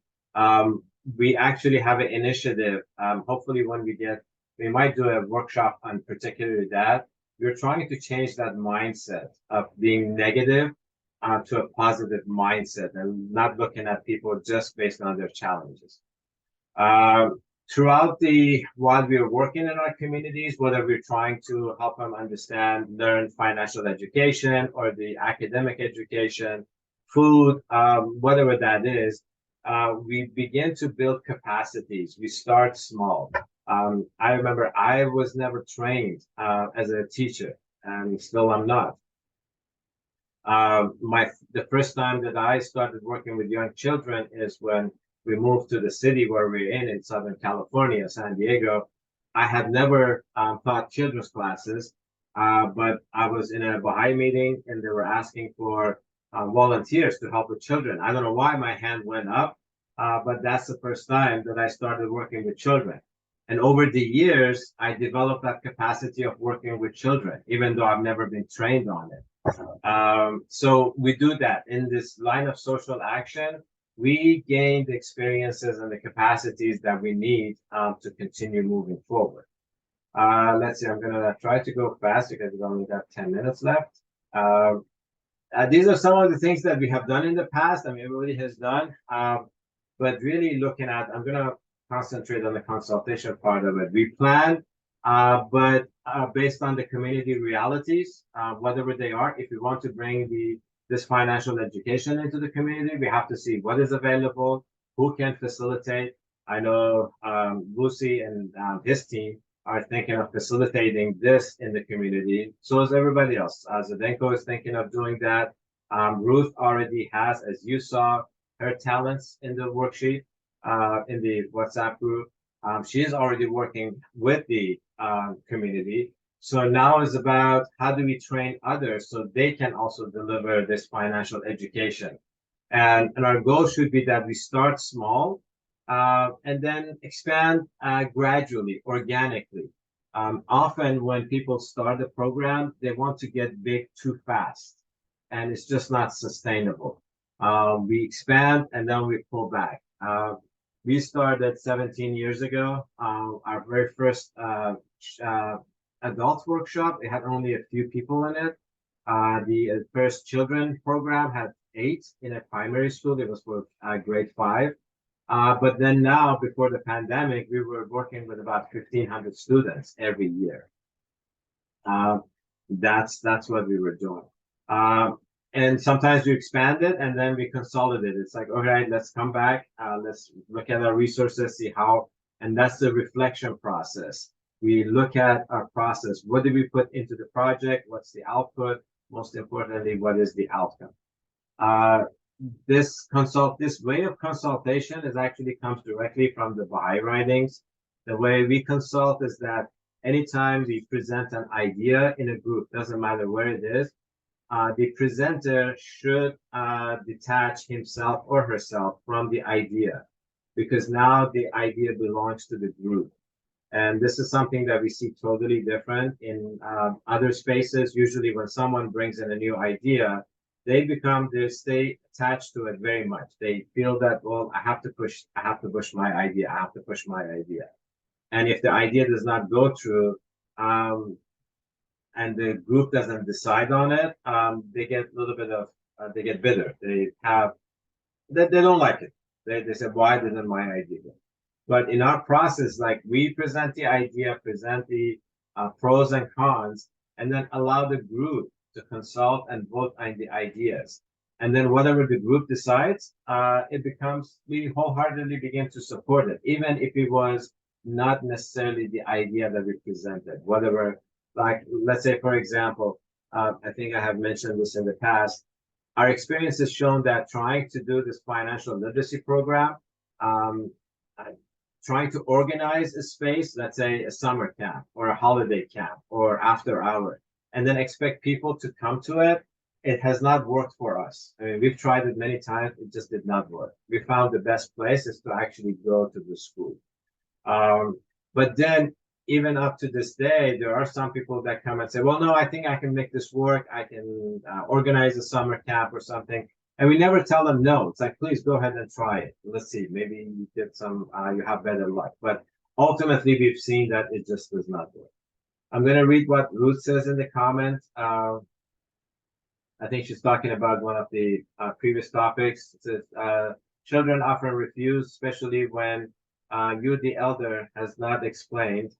We actually have an initiative. Hopefully when we might do a workshop on particularly that. We're trying to change that mindset of being negative to a positive mindset and not looking at people just based on their challenges. While we are working in our communities, whether we're trying to help them learn financial education or the academic education, food, whatever that is, we begin to build capacities. We start small. I remember I was never trained as a teacher, and still I'm not. The first time that I started working with young children is when we moved to the city where we're in Southern California, San Diego. I had never taught children's classes, but I was in a Baha'i meeting and they were asking for volunteers to help with children. I don't know why my hand went up, but that's the first time that I started working with children. And over the years, I developed that capacity of working with children, even though I've never been trained on it. So we do that in this line of social action. We gain the experiences and the capacities that we need to continue moving forward. Let's see, I'm gonna try to go fast because we only got 10 minutes left. These are some of the things that we have done in the past. I mean, everybody has done, but really looking at, I'm gonna concentrate on the consultation part of it. We plan, but based on the community realities, whatever they are, if we want to bring this financial education into the community, we have to see what is available, who can facilitate. I know Lucy and his team are thinking of facilitating this in the community. So is everybody else. Zdenko is thinking of doing that. Ruth already has, as you saw, her talents in the worksheet, in the WhatsApp group. She is already working with the community. So now is about how do we train others so they can also deliver this financial education. And our goal should be that we start small and then expand gradually, organically. Often when people start a program, they want to get big too fast, and it's just not sustainable. We expand and then we pull back. We started 17 years ago. Our very first adult workshop, it had only a few people in it. The first children program had 8 in a primary school. It was for grade 5. But then now, before the pandemic, we were working with about 1,500 students every year. That's what we were doing. and sometimes we expand it and then we consolidate. It's like, all right, let's come back. Let's look at our resources, see how, and that's the reflection process. We look at our process. What did we put into the project? What's the output? Most importantly, what is the outcome? This way of consultation is actually comes directly from the Baha'i writings. The way we consult is that anytime we present an idea in a group, doesn't matter where it is, the presenter should detach himself or herself from the idea, because now the idea belongs to the group. And this is something that we see totally different in other spaces. Usually when someone brings in a new idea, they stay attached to it very much. They feel that, well, I have to push my idea. I have to push my idea. And if the idea does not go through, and the group doesn't decide on it, they get a little bit of, they get bitter. They don't like it. They said, why didn't my idea go? But in our process, like, we present the idea, present the pros and cons, and then allow the group to consult and vote on the ideas. And then whatever the group decides, we wholeheartedly begin to support it, even if it was not necessarily the idea that we presented. Whatever, like, let's say, for example, I think I have mentioned this in the past, our experience has shown that trying to do this financial literacy program, trying to organize a space, let's say a summer camp or a holiday camp or after hour, and then expect people to come to it, it has not worked for us. I mean, we've tried it many times, it just did not work. We found the best place is to actually go to the school. But then, even up to this day, there are some people that come and say, well, no, I think I can make this work. I can organize a summer camp or something. And we never tell them no. It's like, please go ahead and try it. Let's see, maybe you get some, you have better luck. But ultimately, we've seen that it just does not work. I'm going to read what Ruth says in the comments. I think she's talking about one of the previous topics. It says, children often refuse, especially when you, the elder, has not explained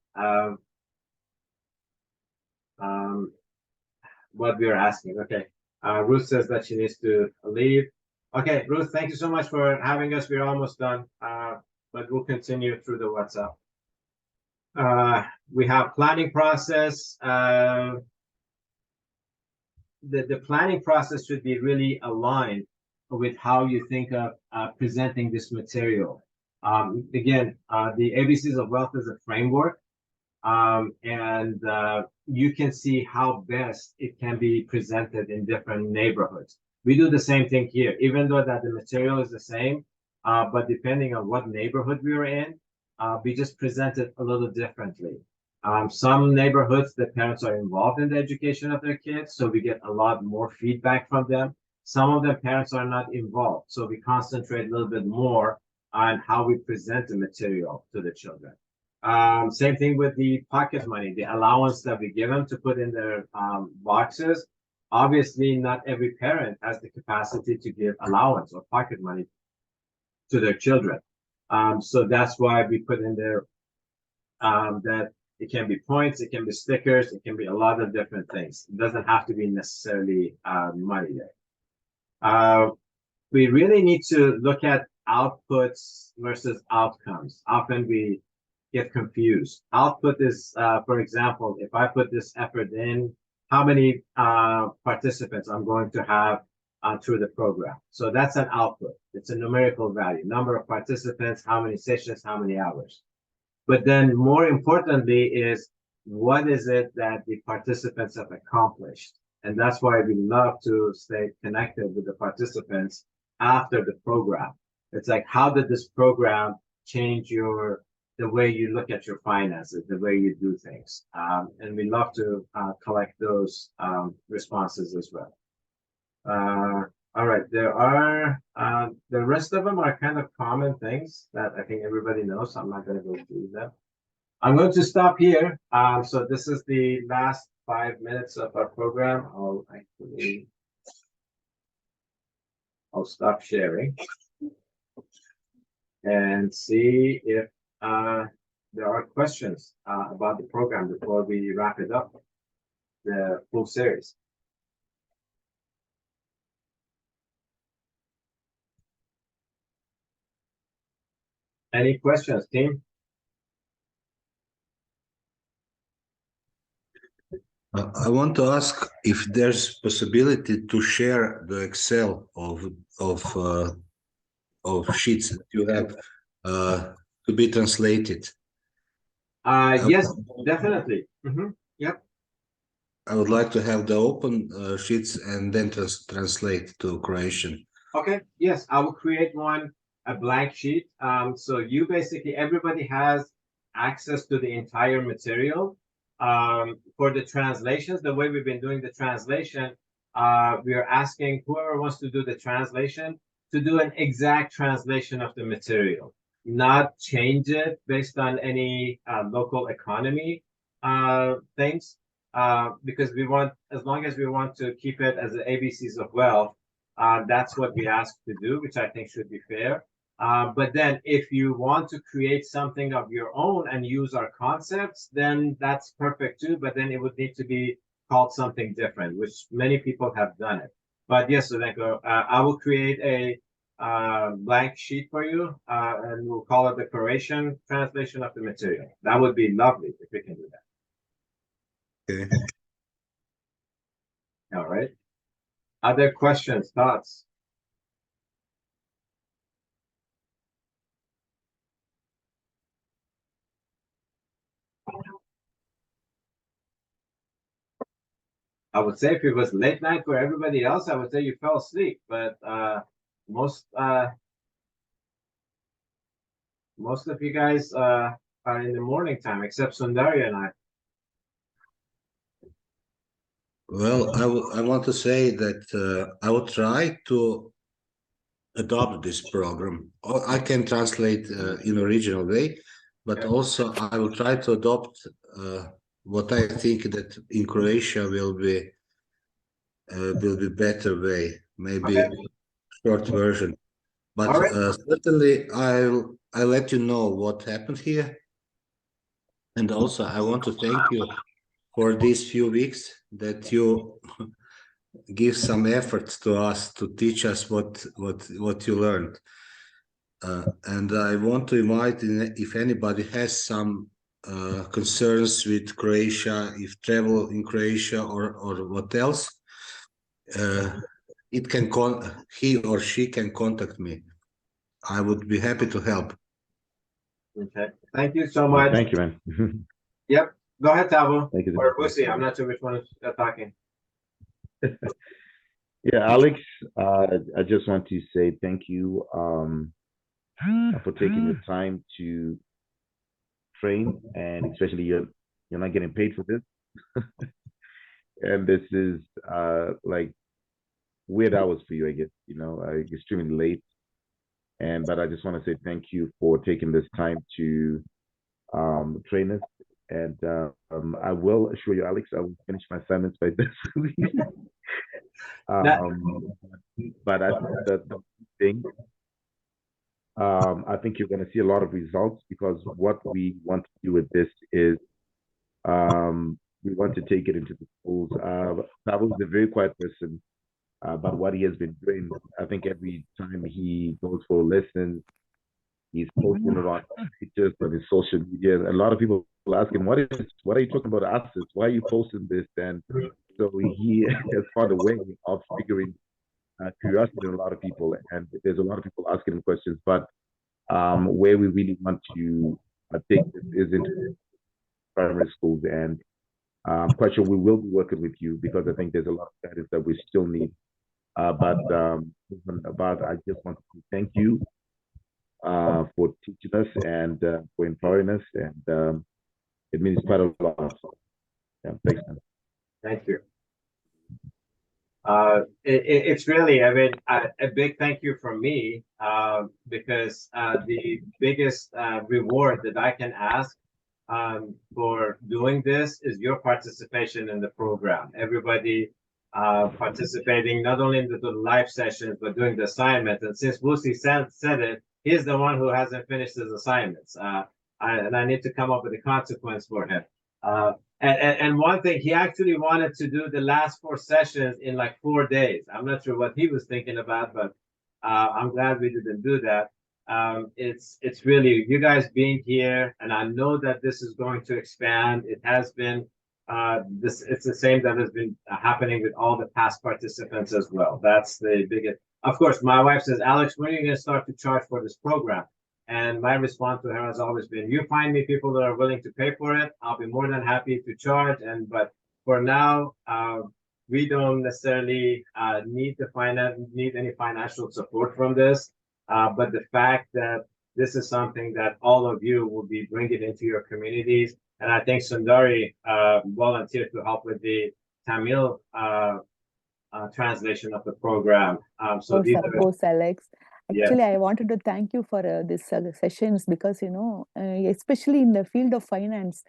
what we are asking. Okay. Ruth says that she needs to leave. Okay, Ruth, thank you so much for having us. We're almost done, but we'll continue through the WhatsApp. We have planning process. The planning process should be really aligned with how you think of presenting this material. Again, the ABCs of Wealth is a framework, and you can see how best it can be presented in different neighborhoods. We do the same thing here, even though that the material is the same, but depending on what neighborhood we are in, we just present it a little differently. Some neighborhoods, the parents are involved in the education of their kids, so we get a lot more feedback from them. Some of the parents are not involved, so we concentrate a little bit more on how we present the material to the children. Same thing with the pocket money, the allowance that we give them to put in their boxes. Obviously, not every parent has the capacity to give allowance or pocket money to their children. So that's why we put in there that it can be points, it can be stickers, it can be a lot of different things. It doesn't have to be necessarily money there. We really need to look at outputs versus outcomes. Often we get confused. Output is, for example, if I put this effort in, how many participants I'm going to have through the program. So that's an output. It's a numerical value, number of participants, how many sessions, how many hours. But then more importantly is, what is it that the participants have accomplished? And that's why we love to stay connected with the participants after the program. It's like, how did this program change the way you look at your finances, the way you do things? And we love to collect those responses as well. All right, there are, the rest of them are kind of common things that I think everybody knows, so I'm not going to go through them. I'm going to stop here. So this is the last 5 minutes of our program. I'll stop sharing and see if there are questions about the program before we wrap it up, the full series. Any questions, team? I want to ask if there's possibility to share the Excel of sheets that you have to be translated. Yes, definitely. Yep. I would like to have the open sheets and then translate to Croatian. Okay, yes, I will create one, a blank sheet. So you basically, everybody has access to the entire material. For the translations, the way we've been doing the translation, we are asking whoever wants to do the translation to do an exact translation of the material, not change it based on any local economy things, because we want, as long as we want to keep it as the ABCs of wealth, that's what we ask to do, which I think should be fair. But then if you want to create something of your own and use our concepts, then that's perfect too. But then it would need to be called something different, which many people have done it. But yes, Zdenko, I will create a blank sheet for you, and we'll call it the Croatian translation of the material. That would be lovely if we can do that. Okay. All right. Other questions, thoughts? I would say if it was late night for everybody else, I would say you fell asleep. But most of you guys are in the morning time, except Sundaria and I. Well, I want to say that I will try to adopt this program. I can translate in original way, but also I will try to adopt what I think that in Croatia will be better way, maybe short version. But All right. certainly I'll let you know what happened here. And also I want to thank you for these few weeks that you give some efforts to us to teach us what you learned. And I want to invite if anybody has some concerns with Croatia, if travel in Croatia or what else, it can he or she can contact me. I would be happy to help. Okay. Thank you so much. Thank you, man. Yep. Go ahead, Tabo. Thank you. Or Busi. I'm not sure which one is talking. Yeah, Alex, I just want to say thank you for taking the time to train, and especially you're not getting paid for this. And this is like weird hours for you, I guess, extremely late. But I just want to say thank you for taking this time to train us. And I will assure you, Alex, I will finish my assignments by this week. But I think the thing, I think you're going to see a lot of results, because what we want to do with this is we want to take it into the schools. Tabo is a very quiet person, but what he has been doing, I think every time he goes for lessons, he's posting around pictures on his social media. A lot of people ask him, what are you talking about assets? Why are you posting this? And so he has found a way of figuring curiosity in a lot of people. And there's a lot of people asking him questions. But where we really want to take this is into primary schools. And I'm quite sure we will be working with you, because I think there's a lot of guidance that we still need. But I just want to thank you for teaching us and for empowering us, and it means quite a lot. Yeah, thanks, man. Thank you. It's really, I mean, a big thank you from me, because the biggest reward that I can ask for doing this is your participation in the program. Everybody participating not only in the live sessions, but doing the assignment. And since Busi said it, he's the one who hasn't finished his assignments. And I need to come up with a consequence for him. And one thing, he actually wanted to do the last 4 sessions in like 4 days. I'm not sure what he was thinking about, but I'm glad we didn't do that. it's really you guys being here, and I know that this is going to expand. It has been it's the same that has been happening with all the past participants as well. That's the biggest. Of course, my wife says, Alex, when are you going to start to charge for this program? And my response to her has always been, you find me people that are willing to pay for it. I'll be more than happy to charge. But for now, we don't necessarily need any financial support from this. But the fact that this is something that all of you will be bringing into your communities. And I think Sundari volunteered to help with the Tamil translation of the program. So these are, Course, Alex. Yeah. Actually, I wanted to thank you for these sessions because, especially in the field of finance,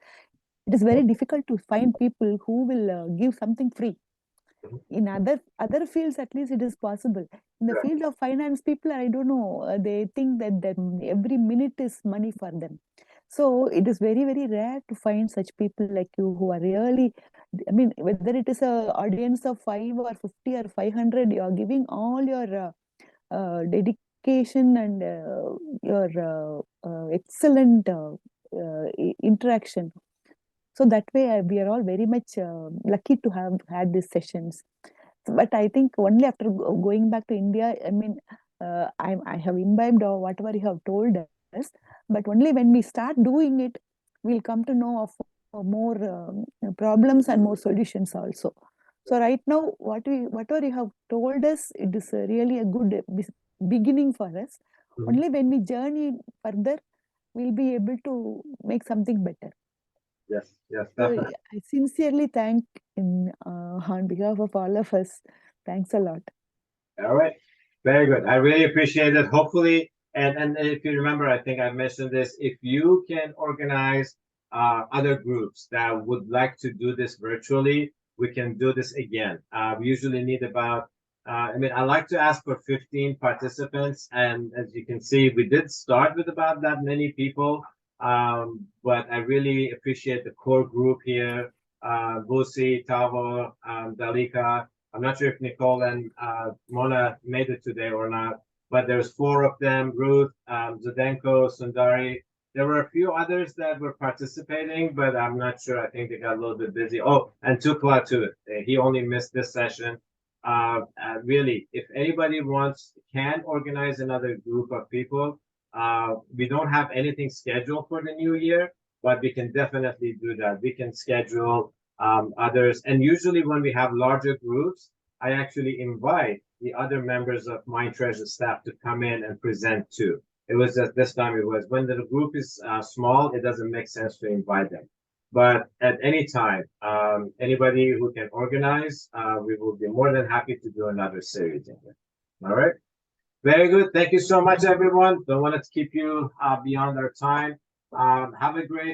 it is very difficult to find people who will give something free. In other fields, at least it is possible. In the field of finance, people, I don't know, they think that every minute is money for them. So it is very, very rare to find such people like you who are really, I mean, whether it is a audience of 5 or 50 or 500, you are giving all your dedication and your excellent interaction. So that way, we are all very much lucky to have had these sessions. But I think only after going back to India, I mean, I have imbibed or whatever you have told us. But only when we start doing it, we'll come to know of more problems and more solutions also. So right now, whatever you have told us, it is really a good beginning for us. Only when we journey further, we'll be able to make something better. Yes, So definitely. I sincerely thank on behalf of all of us. Thanks a lot. All right. Very good. I really appreciate it. Hopefully, and if you remember, I think I mentioned this, if you can organize other groups that would like to do this virtually, we can do this again. We usually need about, I like to ask for 15 participants. And as you can see, we did start with about that many people. But I really appreciate the core group here, Busi, Tavo, Dalika. I'm not sure if Nicole and Mona made it today or not, but there's 4 of them, Ruth, Zdenko, Sundari. There were a few others that were participating, but I'm not sure. I think they got a little bit busy. Oh, and Tukla too. He only missed this session. Really, if anybody can organize another group of people, we don't have anything scheduled for the new year, but we can definitely do that. We can schedule others. And usually when we have larger groups, I actually invite the other members of Mind Treasure staff to come in and present too. It was just this time it was when the group is small, it doesn't make sense to invite them. But at any time, anybody who can organize, we will be more than happy to do another series. All right. Very good. Thank you so much, everyone. Don't want to keep you beyond our time. Have a great